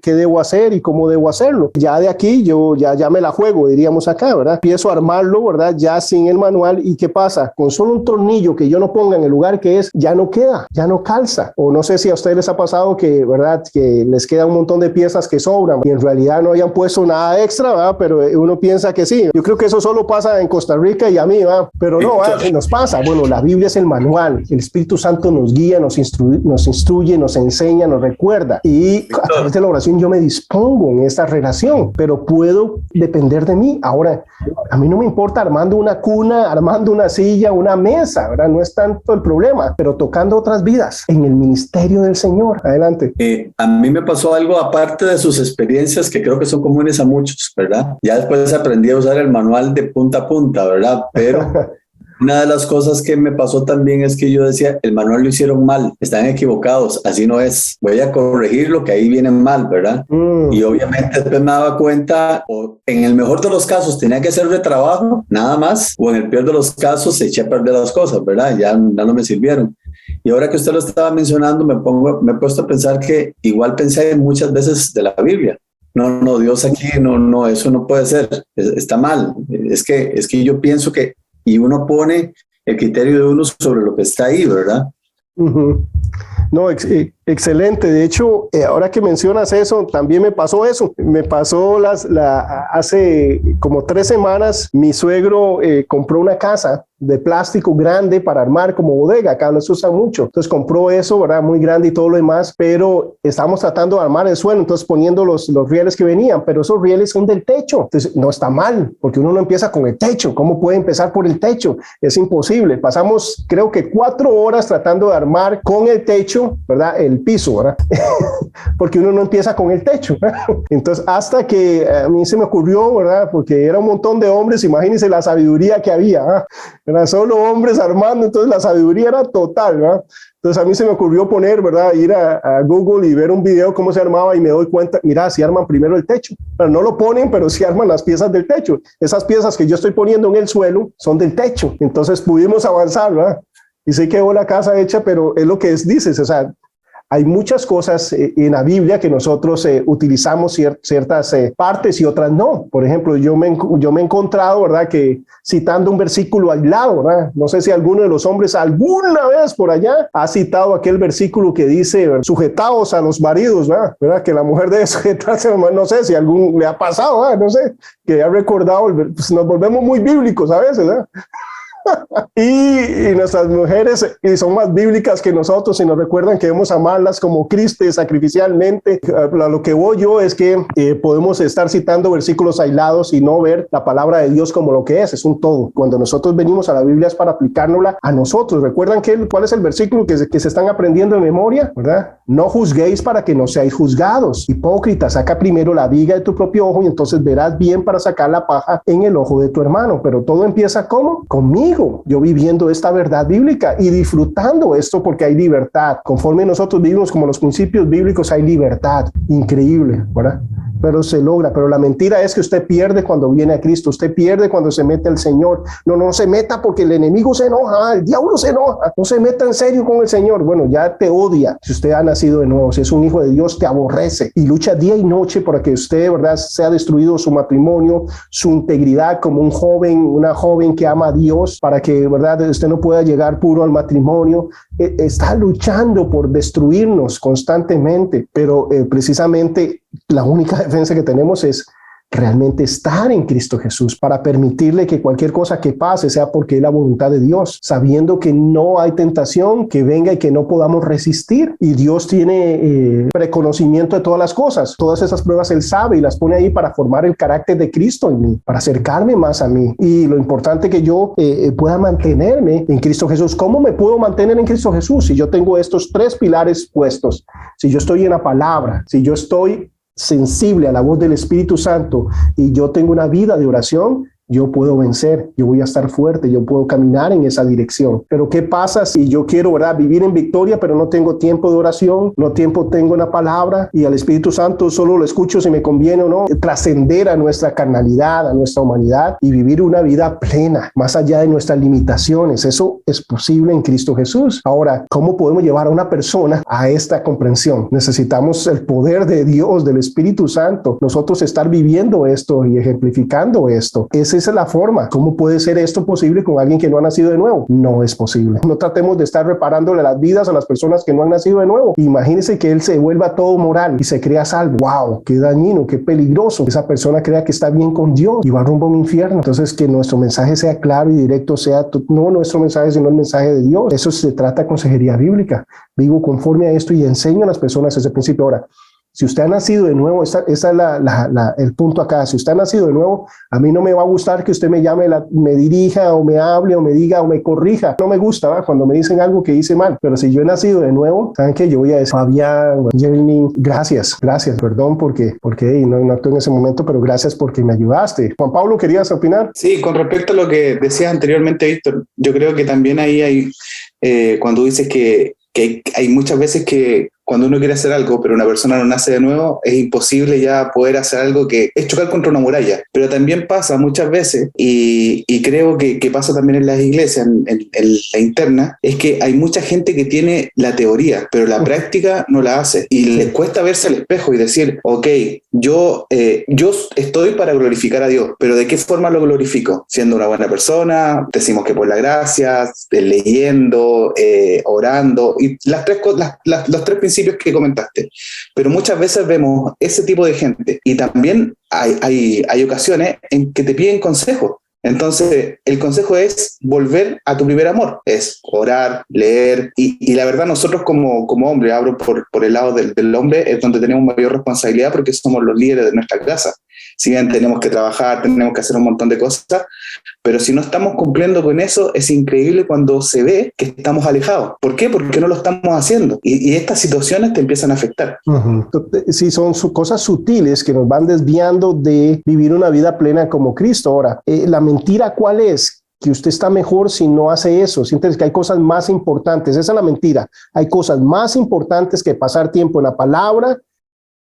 qué debo hacer y cómo debo hacer. hacerlo. Ya de aquí yo ya me la juego, diríamos acá, ¿verdad? Empiezo a armarlo, ¿verdad? Ya sin el manual. ¿Y qué pasa? Con solo un tornillo que yo no ponga en el lugar que es, ya no queda, ya no calza. O no sé si a ustedes les ha pasado que, ¿verdad? Que les queda un montón de piezas que sobran y en realidad no hayan puesto nada extra, ¿verdad? Pero uno piensa que sí. Yo creo que eso solo pasa en Costa Rica y a mí, ¿verdad? Pero no, nos pasa. Bueno, la Biblia es el manual. El Espíritu Santo nos guía, nos instruye, nos enseña, nos recuerda. Y a través de la oración yo me dispongo en esta relación, pero puedo depender de mí. Ahora, a mí no me importa armando una cuna, armando una silla, una mesa, ¿verdad? No es tanto el problema, pero tocando otras vidas en el ministerio del Señor. Adelante. A mí me pasó algo aparte de sus experiencias que creo que son comunes a muchos, ¿verdad? Ya después aprendí a usar el manual de punta a punta, ¿verdad? Pero una de las cosas que me pasó también es que yo decía, el manual lo hicieron mal, están equivocados, así no es, voy a corregir lo que ahí viene mal, ¿verdad? Y obviamente después me daba cuenta, o en el mejor de los casos tenía que hacer retrabajo, nada más, o en el peor de los casos se eché a perder las cosas, ¿verdad? Ya no me sirvieron. Y ahora que usted lo estaba mencionando, me he puesto a pensar que igual pensé muchas veces de la Biblia. No, Dios aquí, no, eso no puede ser, está mal. Es que yo pienso que, y uno pone el criterio de uno sobre lo que está ahí, ¿verdad? Uh-huh. No, excelente. De hecho, ahora que mencionas eso, también me pasó eso. Me pasó hace como 3 semanas, mi suegro compró una casa de plástico grande para armar como bodega. Acá no se usa mucho. Entonces compró eso, ¿verdad? Muy grande y todo lo demás, pero estábamos tratando de armar el suelo, entonces poniendo los rieles que venían, pero esos rieles son del techo. Entonces no está mal, porque uno no empieza con el techo. ¿Cómo puede empezar por el techo? Es imposible. Pasamos, creo que 4 horas tratando de armar con el techo, ¿verdad? El piso, ¿verdad? Porque uno no empieza con el techo. Entonces, hasta que a mí se me ocurrió, ¿verdad? Porque era un montón de hombres, imagínense la sabiduría que había, ¿verdad? Eran solo hombres armando, entonces la sabiduría era total, ¿verdad? Entonces a mí se me ocurrió poner, ¿verdad? Ir a Google y ver un video cómo se armaba y me doy cuenta, mira, si arman primero el techo. Pero no lo ponen, pero sí arman las piezas del techo. Esas piezas que yo estoy poniendo en el suelo son del techo. Entonces pudimos avanzar, ¿verdad? Y sí quedó la casa hecha, pero es lo que dices, o sea, hay muchas cosas en la Biblia que nosotros utilizamos ciertas partes y otras no. Por ejemplo, yo me he encontrado, ¿verdad? Que citando un versículo aislado, ¿verdad? No sé si alguno de los hombres alguna vez por allá ha citado aquel versículo que dice, sujetaos a los maridos, ¿verdad? Que la mujer debe sujetarse, no sé si a algún le ha pasado, ¿verdad? No sé, que ha recordado, pues nos volvemos muy bíblicos a veces, ¿verdad? Y nuestras mujeres son más bíblicas que nosotros y nos recuerdan que debemos amarlas como Cristo sacrificialmente. A lo que voy yo es que podemos estar citando versículos aislados y no ver la palabra de Dios como lo que es un todo. Cuando nosotros venimos a la Biblia es para aplicárnosla a nosotros. ¿Recuerdan cuál es el versículo que se están aprendiendo en memoria? ¿Verdad? No juzguéis para que no seáis juzgados. Hipócrita, saca primero la viga de tu propio ojo y entonces verás bien para sacar la paja en el ojo de tu hermano. Pero todo empieza ¿cómo? Conmigo. Yo viviendo esta verdad bíblica y disfrutando esto porque hay libertad. Conforme nosotros vivimos como los principios bíblicos, hay libertad. Increíble, ¿verdad? Pero se logra. Pero la mentira es que usted pierde cuando viene a Cristo. Usted pierde cuando se mete al Señor. No se meta porque el enemigo se enoja, el diablo se enoja. No se meta en serio con el Señor. Bueno, ya te odia. Si usted ha nacido de nuevo, si es un hijo de Dios, te aborrece y lucha día y noche para que usted, ¿verdad?, sea destruido su matrimonio, su integridad como un joven, una joven que ama a Dios, para que, ¿verdad?, usted no pueda llegar puro al matrimonio. Está luchando por destruirnos constantemente, pero precisamente la única defensa que tenemos es realmente estar en Cristo Jesús para permitirle que cualquier cosa que pase sea porque es la voluntad de Dios, sabiendo que no hay tentación que venga y que no podamos resistir. Y Dios tiene preconocimiento de todas las cosas. Todas esas pruebas Él sabe y las pone ahí para formar el carácter de Cristo en mí, para acercarme más a mí. Y lo importante que yo pueda mantenerme en Cristo Jesús. ¿Cómo me puedo mantener en Cristo Jesús? Si yo tengo estos 3 pilares puestos, si yo estoy en la palabra, si yo estoy sensible a la voz del Espíritu Santo y yo tengo una vida de oración, yo puedo vencer, yo voy a estar fuerte, yo puedo caminar en esa dirección. Pero ¿qué pasa si yo quiero, ¿verdad?, vivir en victoria, pero no tengo tiempo de oración, no tengo una palabra, y al Espíritu Santo solo lo escucho si me conviene o no? Trascender a nuestra carnalidad, a nuestra humanidad, y vivir una vida plena, más allá de nuestras limitaciones. Eso es posible en Cristo Jesús. Ahora, ¿cómo podemos llevar a una persona a esta comprensión? Necesitamos el poder de Dios, del Espíritu Santo, nosotros estar viviendo esto y ejemplificando esto. Esa es la forma. ¿Cómo puede ser esto posible con alguien que no ha nacido de nuevo? No es posible. No tratemos de estar reparándole las vidas a las personas que no han nacido de nuevo. Imagínense que él se vuelva todo moral y se crea salvo. ¡Wow! ¡Qué dañino! ¡Qué peligroso! Esa persona crea que está bien con Dios y va rumbo a un infierno. Entonces, que nuestro mensaje sea claro y directo, sea no nuestro mensaje, sino el mensaje de Dios. Eso se trata de consejería bíblica. Vivo conforme a esto y enseño a las personas ese principio. Ahora, si usted ha nacido de nuevo, esa es el punto acá. Si usted ha nacido de nuevo, a mí no me va a gustar que usted me llame, me dirija o me hable o me diga o me corrija. No me gusta, ¿verdad?, cuando me dicen algo que hice mal. Pero si yo he nacido de nuevo, ¿saben qué? Yo voy a decir, Fabián, Jeremy, gracias, perdón porque no actué en ese momento, pero gracias porque me ayudaste. Juan Pablo, ¿querías opinar? Sí, con respecto a lo que decías anteriormente, Víctor, yo creo que también ahí hay, cuando dices que hay muchas veces que cuando uno quiere hacer algo, pero una persona no nace de nuevo, es imposible ya poder hacer algo que es chocar contra una muralla. Pero también pasa muchas veces, y creo que pasa también en las iglesias, en la interna, es que hay mucha gente que tiene la teoría, pero la práctica no la hace. Y les cuesta verse al espejo y decir, ok, yo estoy para glorificar a Dios, pero ¿de qué forma lo glorifico? Siendo una buena persona, decimos que por la gracia, leyendo, orando, y los tres principios que comentaste, pero muchas veces vemos ese tipo de gente y también hay ocasiones en que te piden consejo. Entonces, el consejo es volver a tu primer amor, es orar, leer, y la verdad nosotros como hombre, hablo por el lado del hombre, es donde tenemos mayor responsabilidad porque somos los líderes de nuestra casa. Si bien tenemos que trabajar, tenemos que hacer un montón de cosas, pero si no estamos cumpliendo con eso, es increíble cuando se ve que estamos alejados. ¿Por qué? Porque no lo estamos haciendo. Y estas situaciones te empiezan a afectar. Uh-huh. Sí, son cosas sutiles que nos van desviando de vivir una vida plena como Cristo. Ahora, la mentira, ¿cuál es? Que usted está mejor si no hace eso. Sientes que hay cosas más importantes. Esa es la mentira. Hay cosas más importantes que pasar tiempo en la palabra,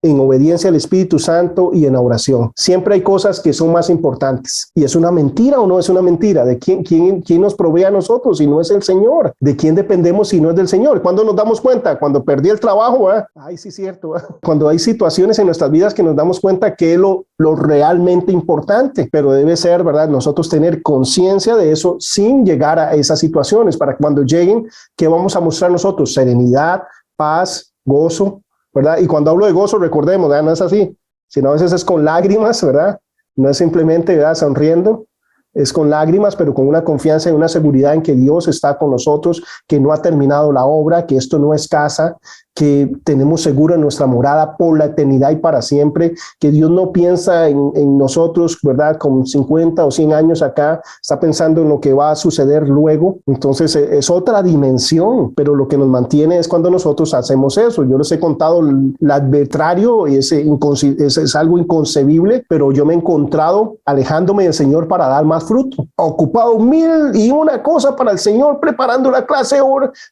en obediencia al Espíritu Santo y en oración. Siempre hay cosas que son más importantes. ¿Y es una mentira o no es una mentira? ¿De quién nos provee a nosotros si no es el Señor? ¿De quién dependemos si no es del Señor? ¿Cuándo nos damos cuenta? Cuando perdí el trabajo, ¿verdad? Ay, sí, cierto, ¿verdad? Cuando hay situaciones en nuestras vidas que nos damos cuenta que es lo realmente importante, pero debe ser, ¿verdad?, nosotros tener conciencia de eso sin llegar a esas situaciones, para cuando lleguen, ¿qué vamos a mostrar nosotros? Serenidad, paz, gozo, ¿verdad? Y cuando hablo de gozo, recordemos, ¿verdad?, no es así, sino a veces es con lágrimas, ¿verdad? No es simplemente, ¿verdad?, sonriendo, es con lágrimas, pero con una confianza y una seguridad en que Dios está con nosotros, que no ha terminado la obra, que esto no es casa, que tenemos segura nuestra morada por la eternidad y para siempre, que Dios no piensa en nosotros, ¿verdad?, con 50 o 100 años acá, está pensando en lo que va a suceder luego. Entonces es otra dimensión, pero lo que nos mantiene es cuando nosotros hacemos eso. Yo les he contado el arbitrario y es algo inconcebible, pero yo me he encontrado alejándome del Señor para dar más fruto, ocupado 1001 cosa para el Señor, preparando la clase,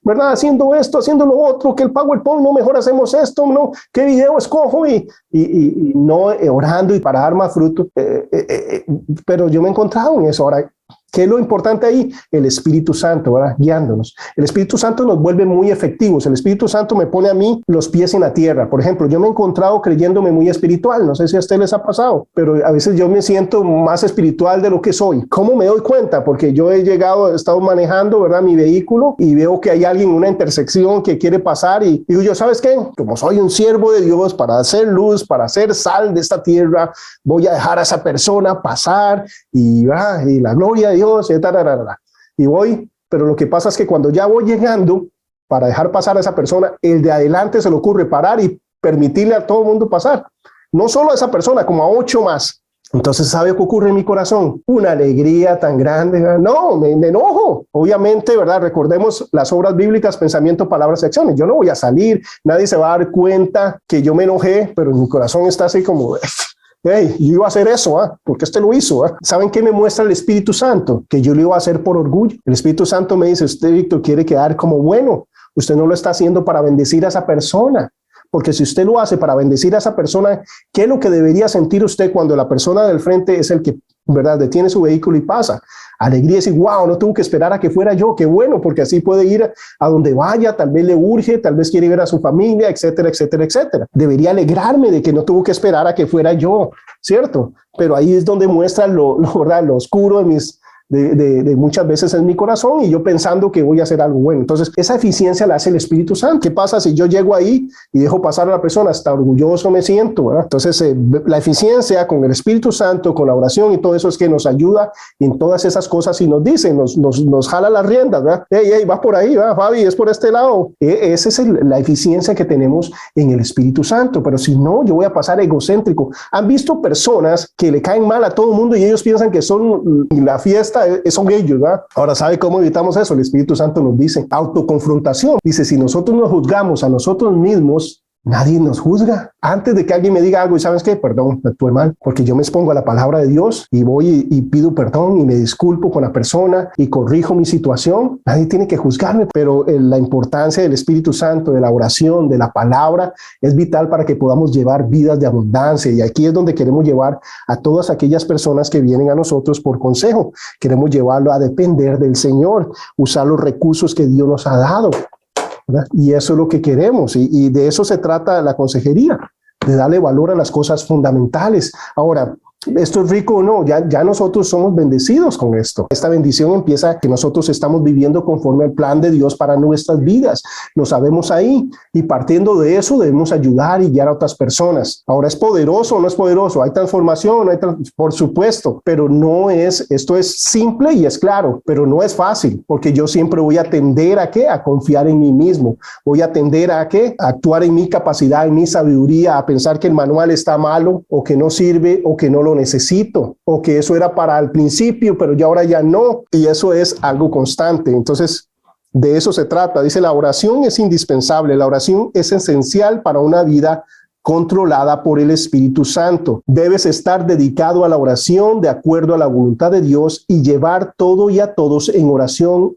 ¿verdad?, haciendo esto, haciendo lo otro, que el PowerPoint, no, mejor hacemos esto, no, qué video escojo y no orando y para dar más fruto, pero yo me he encontrado en eso. Ahora, ¿qué es lo importante ahí? El Espíritu Santo, ¿verdad?, guiándonos. El Espíritu Santo nos vuelve muy efectivos. El Espíritu Santo me pone a mí los pies en la tierra. Por ejemplo, yo me he encontrado creyéndome muy espiritual. No sé si a ustedes les ha pasado, pero a veces yo me siento más espiritual de lo que soy. ¿Cómo me doy cuenta? Porque yo he estado manejando, ¿verdad?, mi vehículo y veo que hay alguien en una intersección que quiere pasar y digo yo, ¿sabes qué? Como soy un siervo de Dios para hacer luz, para hacer sal de esta tierra, voy a dejar a esa persona pasar y la gloria de Dios, y voy, pero lo que pasa es que cuando ya voy llegando para dejar pasar a esa persona, el de adelante se le ocurre parar y permitirle a todo el mundo pasar, no solo a esa persona, como a 8 más. Entonces, ¿sabe qué ocurre en mi corazón? Una alegría tan grande, ¿verdad? No, me enojo. Obviamente, ¿verdad? Recordemos las obras bíblicas, pensamiento, palabras y acciones. Yo no voy a salir, nadie se va a dar cuenta que yo me enojé, pero en mi corazón está así como, hey, yo iba a hacer eso, porque este lo hizo. ¿Saben qué me muestra el Espíritu Santo? Que yo lo iba a hacer por orgullo. El Espíritu Santo me dice, usted, Víctor, quiere quedar como bueno. Usted no lo está haciendo para bendecir a esa persona. Porque si usted lo hace para bendecir a esa persona, ¿qué es lo que debería sentir usted cuando la persona del frente es el que, verdad, detiene su vehículo y pasa? Alegría, decir, wow, no tuvo que esperar a que fuera yo, qué bueno, porque así puede ir a donde vaya, tal vez le urge, tal vez quiere ver a su familia, etcétera, etcétera, etcétera. Debería alegrarme de que no tuvo que esperar a que fuera yo, ¿cierto? Pero ahí es donde muestra ¿verdad? Lo oscuro de muchas veces en mi corazón y yo pensando que voy a hacer algo bueno. Entonces, esa eficiencia la hace el Espíritu Santo. ¿Qué pasa si yo llego ahí y dejo pasar a la persona? Hasta orgulloso me siento, ¿verdad? Entonces, la eficiencia con el Espíritu Santo, con la oración y todo eso es que nos ayuda en todas esas cosas y nos dice, nos jala las riendas, ¿verdad? Hey, va por ahí, ¿verdad, Fabi? Es por este lado. Esa es la eficiencia que tenemos en el Espíritu Santo. Pero si no, yo voy a pasar egocéntrico. ¿Han visto personas que le caen mal a todo el mundo y ellos piensan que son la fiesta? Son ellos, ¿verdad? Ahora, ¿sabe cómo evitamos eso? El Espíritu Santo nos dice autoconfrontación. Dice, si nosotros nos juzgamos a nosotros mismos, nadie nos juzga. Antes de que alguien me diga algo y ¿sabes qué? Perdón, me actué mal, porque yo me expongo a la palabra de Dios y voy y pido perdón y me disculpo con la persona y corrijo mi situación. Nadie tiene que juzgarme, pero la importancia del Espíritu Santo, de la oración, de la palabra, es vital para que podamos llevar vidas de abundancia. Y aquí es donde queremos llevar a todas aquellas personas que vienen a nosotros por consejo. Queremos llevarlo a depender del Señor, usar los recursos que Dios nos ha dado, ¿verdad? Y eso es lo que queremos y de eso se trata la consejería, de darle valor a las cosas fundamentales. Ahora, ¿esto es rico o no? Ya nosotros somos bendecidos con esto. Esta bendición empieza que nosotros estamos viviendo conforme al plan de Dios para nuestras vidas. Lo sabemos ahí y partiendo de eso debemos ayudar y guiar a otras personas. Ahora, ¿es poderoso o no es poderoso? ¿Hay transformación? Por supuesto, pero esto es simple y es claro, pero no es fácil porque yo siempre voy a tender ¿a qué? A confiar en mí mismo. Voy a tender ¿a qué? A actuar en mi capacidad, en mi sabiduría, a pensar que el manual está malo o que no sirve o que no lo necesito o que eso era para el principio, pero ya ahora ya no. Y eso es algo constante. Entonces, de eso se trata. Dice, la oración es indispensable. La oración es esencial para una vida controlada por el Espíritu Santo. Debes estar dedicado a la oración de acuerdo a la voluntad de Dios y llevar todo y a todos en oración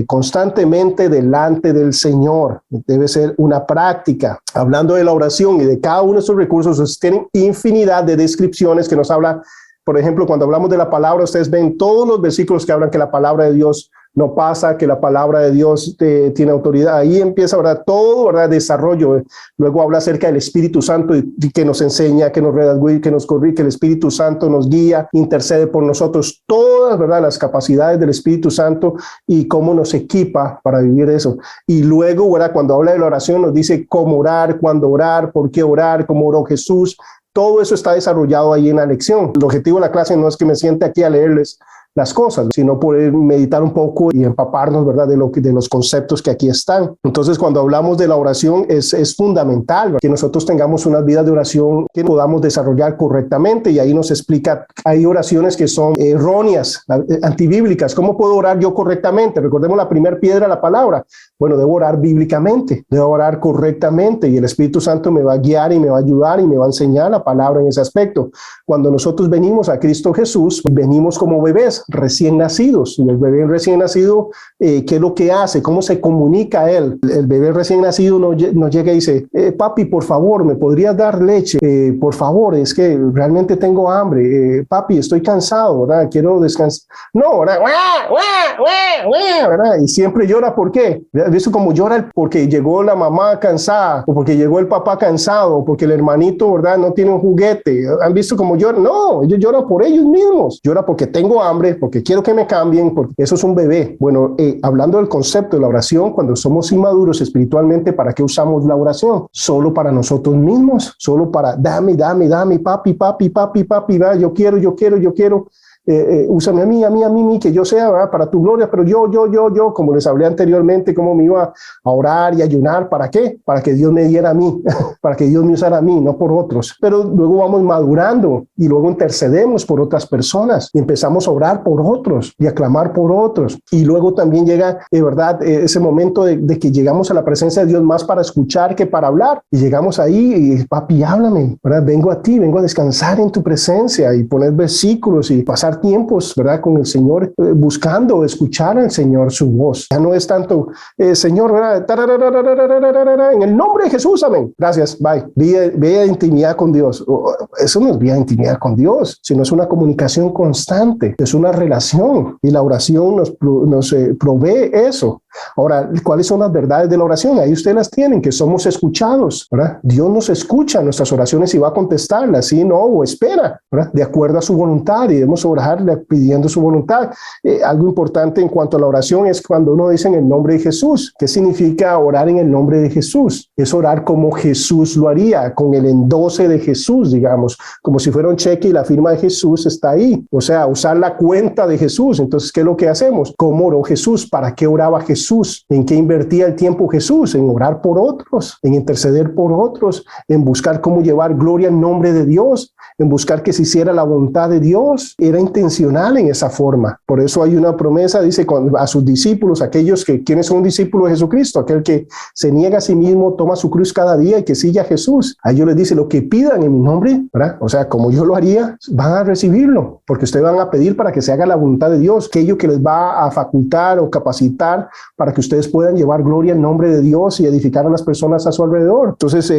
constantemente delante del Señor. Debe ser una práctica. Hablando de la oración y de cada uno de estos recursos, tienen infinidad de descripciones que nos habla. Por ejemplo, cuando hablamos de la palabra, ustedes ven todos los versículos que hablan que la palabra de Dios no pasa, que la palabra de Dios tiene autoridad. Ahí empieza, ¿verdad? Todo, ¿verdad? Desarrollo. Luego habla acerca del Espíritu Santo y que nos enseña, que nos redarguye, que nos corrige, que el Espíritu Santo nos guía, intercede por nosotros. Todas, ¿verdad? Las capacidades del Espíritu Santo y cómo nos equipa para vivir eso. Y luego, ¿verdad? Cuando habla de la oración nos dice cómo orar, cuándo orar, por qué orar, cómo oró Jesús. Todo eso está desarrollado ahí en la lección. El objetivo de la clase no es que me siente aquí a leerles las cosas, sino poder meditar un poco y empaparnos, ¿verdad? De los conceptos que aquí están. Entonces, cuando hablamos de la oración, es fundamental, ¿verdad? Que nosotros tengamos unas vidas de oración que podamos desarrollar correctamente, y ahí nos explica, hay oraciones que son erróneas, antibíblicas. ¿Cómo puedo orar yo correctamente? Recordemos la primera piedra, la palabra. Bueno, debo orar bíblicamente, debo orar correctamente, y el Espíritu Santo me va a guiar y me va a ayudar y me va a enseñar la palabra en ese aspecto. Cuando nosotros venimos a Cristo Jesús, venimos como bebés recién nacidos, y el bebé recién nacido, ¿qué es lo que hace? ¿Cómo se comunica a él? El bebé recién nacido no llega y dice, papi, por favor, ¿me podrías dar leche? Por favor, es que realmente tengo hambre. Papi, estoy cansado, ¿verdad? Quiero descansar. No, ¿verdad? ¿Verdad? Y siempre llora, ¿por qué? ¿Has visto cómo llora? Porque llegó la mamá cansada, o porque llegó el papá cansado, o porque el hermanito, ¿verdad? No tiene un juguete. ¿Han visto cómo llora? No, ellos lloran por ellos mismos. Llora porque tengo hambre, porque quiero que me cambien, porque eso es un bebé. Bueno, hablando del concepto de la oración, cuando somos inmaduros espiritualmente, ¿para qué usamos la oración? Solo para nosotros mismos, solo para dame, papi, ¿va? Yo quiero. úsame a mí, que yo sea, ¿verdad? Para tu gloria, pero yo, como les hablé anteriormente, cómo me iba a orar y ayunar, ¿para qué? Para que Dios me diera a mí, para que Dios me usara a mí, no por otros. Pero luego vamos madurando y luego intercedemos por otras personas y empezamos a orar por otros y a clamar por otros. Y luego también llega, ¿verdad? Ese momento de que llegamos a la presencia de Dios más para escuchar que para hablar. Y llegamos ahí y, papi, háblame, ¿verdad? Vengo a ti, vengo a descansar en tu presencia y poner versículos y pasar tiempos, ¿verdad? Con el Señor, buscando escuchar al Señor su voz. Ya no es tanto, Señor, ¿verdad? En el nombre de Jesús, amén. Gracias, bye. Vida de intimidad con Dios. Eso no es vida de intimidad con Dios, sino es una comunicación constante, es una relación y la oración nos provee eso. Ahora, ¿cuáles son las verdades de la oración? Ahí ustedes las tienen, que somos escuchados, ¿verdad? Dios nos escucha nuestras oraciones y va a contestarlas, sí, no, o espera, ¿verdad? De acuerdo a su voluntad, y debemos orarle pidiendo su voluntad. Algo importante en cuanto a la oración es cuando uno dice en el nombre de Jesús. ¿Qué significa orar en el nombre de Jesús? Es orar como Jesús lo haría, con el endose de Jesús, digamos, como si fuera un cheque y la firma de Jesús está ahí. O sea, usar la cuenta de Jesús. Entonces, ¿qué es lo que hacemos? ¿Cómo oró Jesús? ¿Para qué oraba Jesús? ¿En qué invertía el tiempo Jesús? En orar por otros, en interceder por otros, en buscar cómo llevar gloria al nombre de Dios, en buscar que se hiciera la voluntad de Dios. Era intencional en esa forma. Por eso hay una promesa, dice a sus discípulos, aquellos ¿quiénes son discípulos de Jesucristo? Aquel que se niega a sí mismo, toma su cruz cada día y que sigue a Jesús. A ellos les dice, lo que pidan en mi nombre, ¿verdad? O sea, como yo lo haría, van a recibirlo, porque ustedes van a pedir para que se haga la voluntad de Dios, aquello que les va a facultar o capacitar para que ustedes puedan llevar gloria al nombre de Dios y edificar a las personas a su alrededor. Entonces,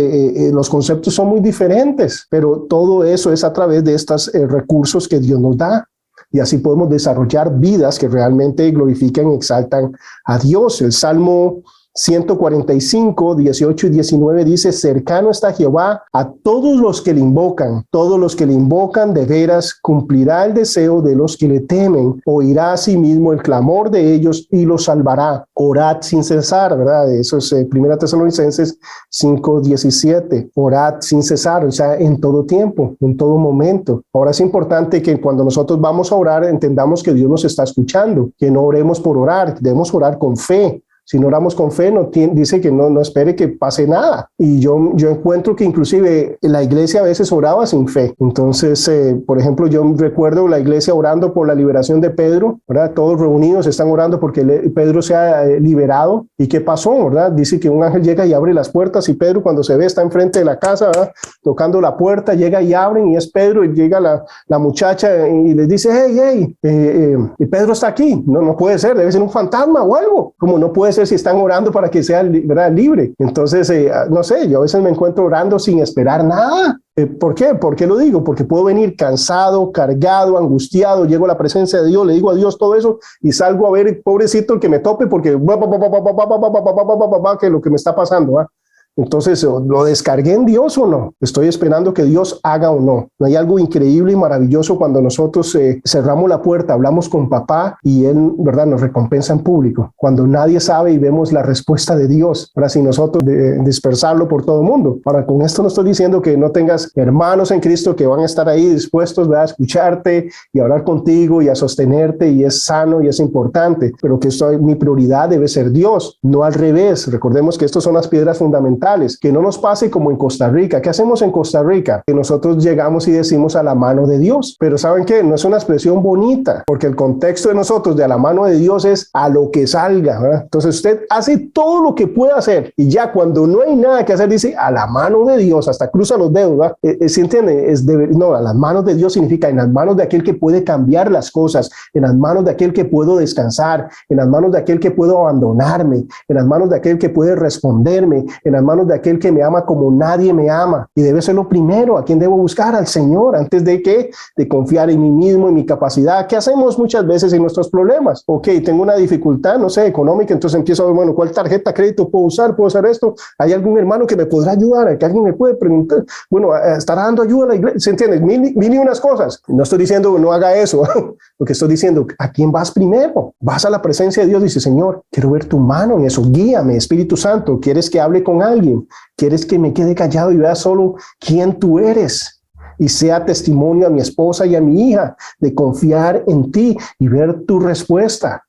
los conceptos son muy diferentes, pero todo eso es a través de estos recursos que Dios nos da. Y así podemos desarrollar vidas que realmente glorifican y exaltan a Dios. El Salmo 145, 18 y 19 dice, cercano está Jehová a todos los que le invocan de veras cumplirá el deseo de los que le temen, oirá a sí mismo el clamor de ellos y los salvará. Orad sin cesar, ¿verdad? Eso es 1 Tesalonicenses 5, 17. Orad sin cesar, o sea, en todo tiempo, en todo momento. Ahora es importante que cuando nosotros vamos a orar entendamos que Dios nos está escuchando, que no oremos por orar, debemos orar con fe. Si no oramos con fe, dice que no espere que pase nada. Y yo encuentro que inclusive la iglesia a veces oraba sin fe. Entonces, por ejemplo, yo recuerdo la iglesia orando por la liberación de Pedro, ¿verdad? Todos reunidos están orando porque Pedro sea liberado. ¿Y qué pasó, verdad? Dice que un ángel llega y abre las puertas y Pedro cuando se ve está enfrente de la casa, ¿verdad? Tocando la puerta, llega y abren y es Pedro y llega la muchacha y les dice, hey, y Pedro está aquí. No puede ser, debe ser un fantasma o algo. Como no puede ser si están orando para que sea, ¿verdad?, libre. Entonces, no sé, yo a veces me encuentro orando sin esperar nada. ¿Por qué? ¿Por qué lo digo? Porque puedo venir cansado, cargado, angustiado, llego a la presencia de Dios, le digo a Dios todo eso y salgo a ver, pobrecito el que me tope porque que lo que me está pasando, ¿eh? Entonces, ¿lo descargué en Dios o no? Estoy esperando que Dios haga o no. No hay algo increíble y maravilloso cuando nosotros cerramos la puerta, hablamos con papá y Él, ¿verdad?, nos recompensa en público. Cuando nadie sabe y vemos la respuesta de Dios, para sin nosotros dispersarlo por todo el mundo. Ahora, con esto no estoy diciendo que no tengas hermanos en Cristo que van a estar ahí dispuestos, ¿verdad?, a escucharte y a hablar contigo y a sostenerte, y es sano y es importante, pero que mi prioridad debe ser Dios, no al revés. Recordemos que estas son las piedras fundamentales. Que no nos pase como en Costa Rica. ¿Qué hacemos en Costa Rica? Que nosotros llegamos y decimos a la mano de Dios. Pero ¿saben qué? No es una expresión bonita, porque el contexto de nosotros de a la mano de Dios es a lo que salga, ¿verdad? Entonces usted hace todo lo que pueda hacer y ya cuando no hay nada que hacer dice a la mano de Dios, hasta cruza los dedos, ¿verdad? ¿Sí entiende? No, a las manos de Dios significa en las manos de aquel que puede cambiar las cosas, en las manos de aquel que puedo descansar, en las manos de aquel que puedo abandonarme, en las manos de aquel que puede responderme, en las manos de aquel que me ama como nadie me ama. Y debe ser lo primero. ¿A quién debo buscar? Al Señor. Antes de confiar en mí mismo, en mi capacidad. ¿Qué hacemos muchas veces en nuestros problemas? Ok, tengo una dificultad, no sé, económica, entonces empiezo a ver, bueno, ¿cuál tarjeta de crédito puedo usar? ¿Puedo hacer esto? ¿Hay algún hermano que me podrá ayudar? ¿Que alguien me puede preguntar? Bueno, ¿estará dando ayuda a la iglesia? ¿Se entiende? Mil y unas cosas. No estoy diciendo no haga eso. Lo que estoy diciendo, ¿a quién vas primero? Vas a la presencia de Dios, dice, Señor, quiero ver tu mano en eso. Guíame, Espíritu Santo. ¿Quieres que hable con alguien? ¿Quieres que me quede callado y vea solo quién tú eres? y sea testimonio a mi esposa y a mi hija de confiar en ti y ver tu respuesta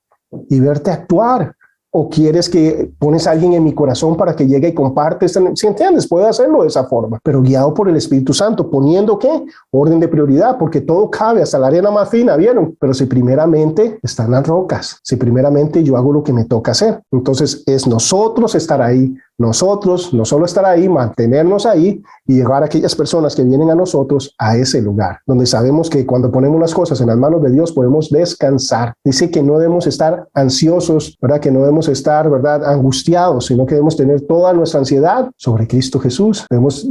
y verte actuar. ¿O quieres que pones a alguien en mi corazón para que llegue y comparte? Si entiendes, puede hacerlo de esa forma, pero guiado por el Espíritu Santo, poniendo ¿qué? Orden de prioridad, porque todo cabe, hasta la arena más fina, ¿vieron? Pero si primeramente están las rocas, si primeramente yo hago lo que me toca hacer, entonces es nosotros estar ahí, nosotros no solo estar ahí, mantenernos ahí y llevar a aquellas personas que vienen a nosotros a ese lugar, donde sabemos que cuando ponemos las cosas en las manos de Dios podemos descansar. Dice que no debemos estar ansiosos, ¿verdad? Que no debemos estar, ¿verdad?, angustiados, sino que debemos tener toda nuestra ansiedad sobre Cristo Jesús. Debemos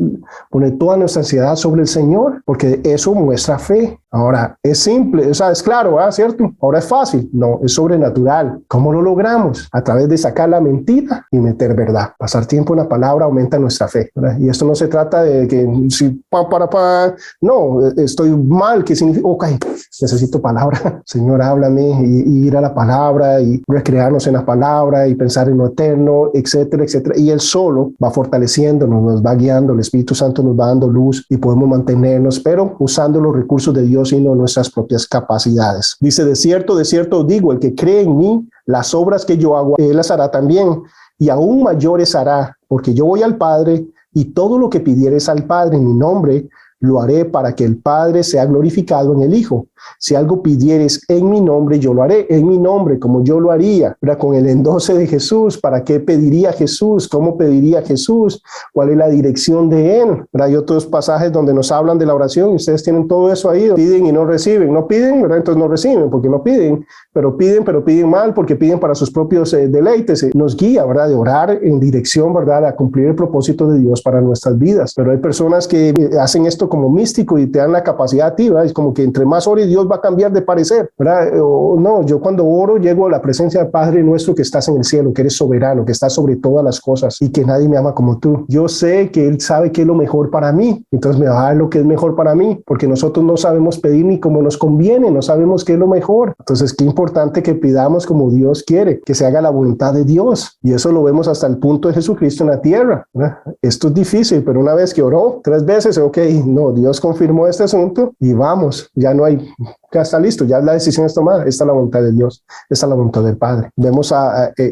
poner toda nuestra ansiedad sobre el Señor, porque eso muestra fe. Ahora, es simple, o sea, es claro, ¿cierto? Ahora es fácil. No, es sobrenatural. ¿Cómo lo logramos? A través de sacar la mentira y meter verdad. Pasar tiempo en la palabra aumenta nuestra fe, ¿verdad? Y esto no se trata de que si no, estoy mal, ¿qué significa? Ok, necesito palabra. Señor, háblame, y ir a la palabra y recrearnos en la palabra y pensar en lo eterno, etcétera, etcétera. Y Él solo va fortaleciéndonos, nos va guiando, el Espíritu Santo nos va dando luz y podemos mantenernos, pero usando los recursos de Dios y no nuestras propias capacidades. Dice, de cierto os digo, el que cree en mí, las obras que yo hago, Él las hará también, y aún mayores hará, porque yo voy al Padre, y todo lo que pidieres al Padre en mi nombre, lo haré para que el Padre sea glorificado en el Hijo. Si algo pidieres en mi nombre, yo lo haré. En mi nombre, como yo lo haría, ¿verdad? Con el endoce de Jesús. ¿Para qué pediría Jesús? ¿Cómo pediría Jesús? ¿Cuál es la dirección de Él? ¿Verdad? Hay otros pasajes donde nos hablan de la oración y ustedes tienen todo eso ahí. Piden y no reciben. No piden, ¿verdad? Entonces no reciben porque no piden. Pero piden mal porque piden para sus propios deleites. Nos guía, ¿verdad? De orar en dirección, ¿verdad? A cumplir el propósito de Dios para nuestras vidas. Pero hay personas que hacen esto como místico y te dan la capacidad activa. Es como que entre más ores Dios va a cambiar de parecer, ¿verdad? O no, yo cuando oro llego a la presencia del Padre nuestro que estás en el cielo, que eres soberano, que estás sobre todas las cosas y que nadie me ama como tú. Yo sé que Él sabe qué es lo mejor para mí, entonces me va a dar lo que es mejor para mí, porque nosotros no sabemos pedir ni como nos conviene, no sabemos qué es lo mejor. Entonces, qué importante que pidamos como Dios quiere, que se haga la voluntad de Dios, y eso lo vemos hasta el punto de Jesucristo en la tierra, ¿verdad? Esto es difícil, pero una vez que oró 3 veces, ok, no, Dios confirmó este asunto y vamos, ya no hay, ya está listo, ya la decisión es tomada. Esta es la voluntad de Dios, esta es la voluntad del Padre. Vemos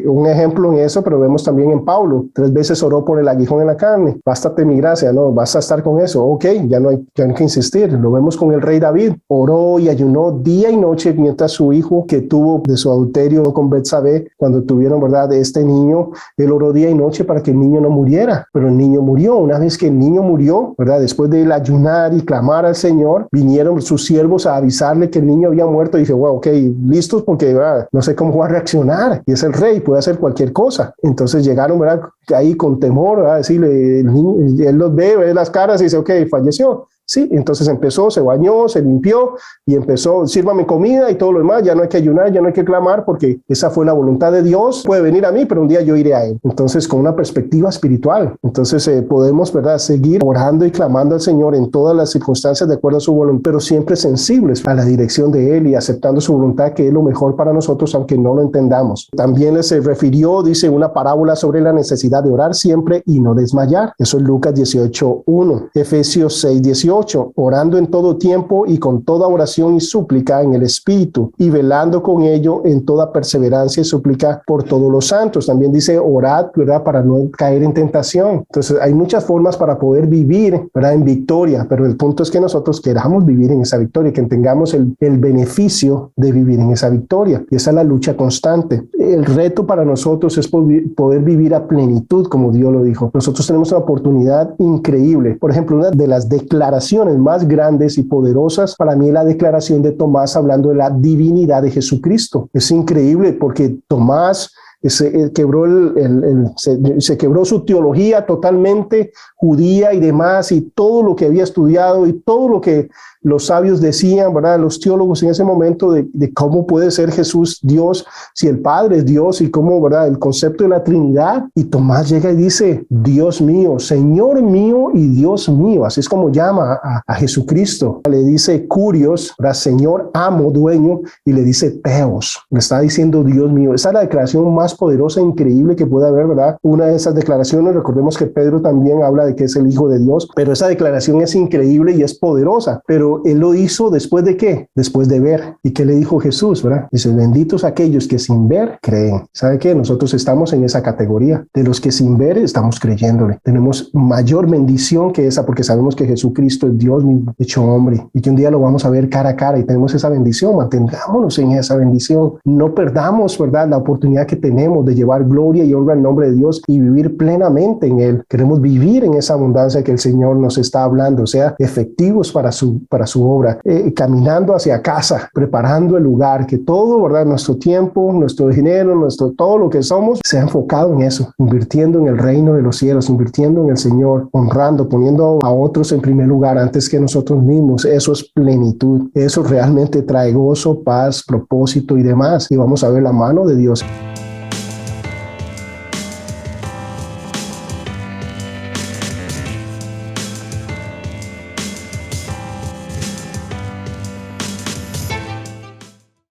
un ejemplo en eso, pero vemos también en Pablo, 3 veces oró por el aguijón en la carne. Bástate mi gracia, no, vas a estar con eso, ok, ya no hay que insistir. Lo vemos con el rey David, oró y ayunó día y noche mientras su hijo que tuvo de su adulterio con Betsabé, cuando tuvieron, ¿verdad?, de este niño, él oró día y noche para que el niño no muriera, pero el niño murió. Una vez que el niño murió, ¿verdad?, después de él ayunar y clamar al Señor, vinieron sus siervos a avisarle que el niño había muerto y dije, wow, ok, listos porque no sé cómo va a reaccionar, y es el rey, puede hacer cualquier cosa. Entonces llegaron, ¿verdad?, ahí con temor, ¿verdad?, decirle, el niño, él los ve las caras y dice, ok, falleció. Sí, entonces empezó, se bañó, se limpió y empezó, sírvame comida y todo lo demás, ya no hay que ayunar, ya no hay que clamar porque esa fue la voluntad de Dios, puede venir a mí, pero un día yo iré a Él. Entonces, con una perspectiva espiritual, entonces podemos, ¿verdad?, seguir orando y clamando al Señor en todas las circunstancias de acuerdo a su voluntad, pero siempre sensibles a la dirección de Él y aceptando su voluntad, que es lo mejor para nosotros, aunque no lo entendamos. También les refirió, dice, una parábola sobre la necesidad de orar siempre y no desmayar. Eso es Lucas 18:1, Efesios 6:18. Orando en todo tiempo y con toda oración y súplica en el Espíritu, y velando con ello en toda perseverancia y súplica por todos los santos. También dice orad, ¿verdad?, para no caer en tentación. Entonces hay muchas formas para poder vivir, ¿verdad?, en victoria, pero el punto es que nosotros queramos vivir en esa victoria, que tengamos el beneficio de vivir en esa victoria, y esa es la lucha constante. El reto para nosotros es poder vivir a plenitud, como Dios lo dijo. Nosotros tenemos una oportunidad increíble. Por ejemplo, una de las declaraciones más grandes y poderosas para mí es la declaración de Tomás hablando de la divinidad de Jesucristo. Es increíble porque Tomás se quebró su teología totalmente judía y demás, y todo lo que había estudiado y todo lo que los sabios decían, ¿verdad?, los teólogos en ese momento de cómo puede ser Jesús Dios si el Padre es Dios, y cómo, ¿verdad?, el concepto de la Trinidad. Y Tomás llega y dice, Dios mío, Señor mío y Dios mío. Así es como llama a Jesucristo. Le dice Curios, ¿verdad?, Señor, amo, dueño, y le dice Theos. Le está diciendo Dios mío. Esa es la declaración más más poderosa e increíble que puede haber, ¿verdad? Una de esas declaraciones, recordemos que Pedro también habla de que es el Hijo de Dios, pero esa declaración es increíble y es poderosa, pero él lo hizo después de ¿qué? Después de ver. ¿Y qué le dijo Jesús, verdad? Dice, benditos aquellos que sin ver creen. ¿Sabe qué? Nosotros estamos en esa categoría de los que sin ver estamos creyéndole. Tenemos mayor bendición que esa porque sabemos que Jesucristo es Dios mismo, hecho hombre, y que un día lo vamos a ver cara a cara y tenemos esa bendición. Mantengámonos en esa bendición. No perdamos, ¿verdad?, la oportunidad que tenemos de llevar gloria y honra al nombre de Dios y vivir plenamente en Él. Queremos vivir en esa abundancia que el Señor nos está hablando, o sea, efectivos para su obra, caminando hacia casa, preparando el lugar, que todo, ¿verdad?, nuestro tiempo, nuestro dinero, todo lo que somos, sea enfocado en eso, invirtiendo en el reino de los cielos, invirtiendo en el Señor, honrando, poniendo a otros en primer lugar antes que nosotros mismos. Eso es plenitud. Eso realmente trae gozo, paz, propósito y demás. Y vamos a ver la mano de Dios.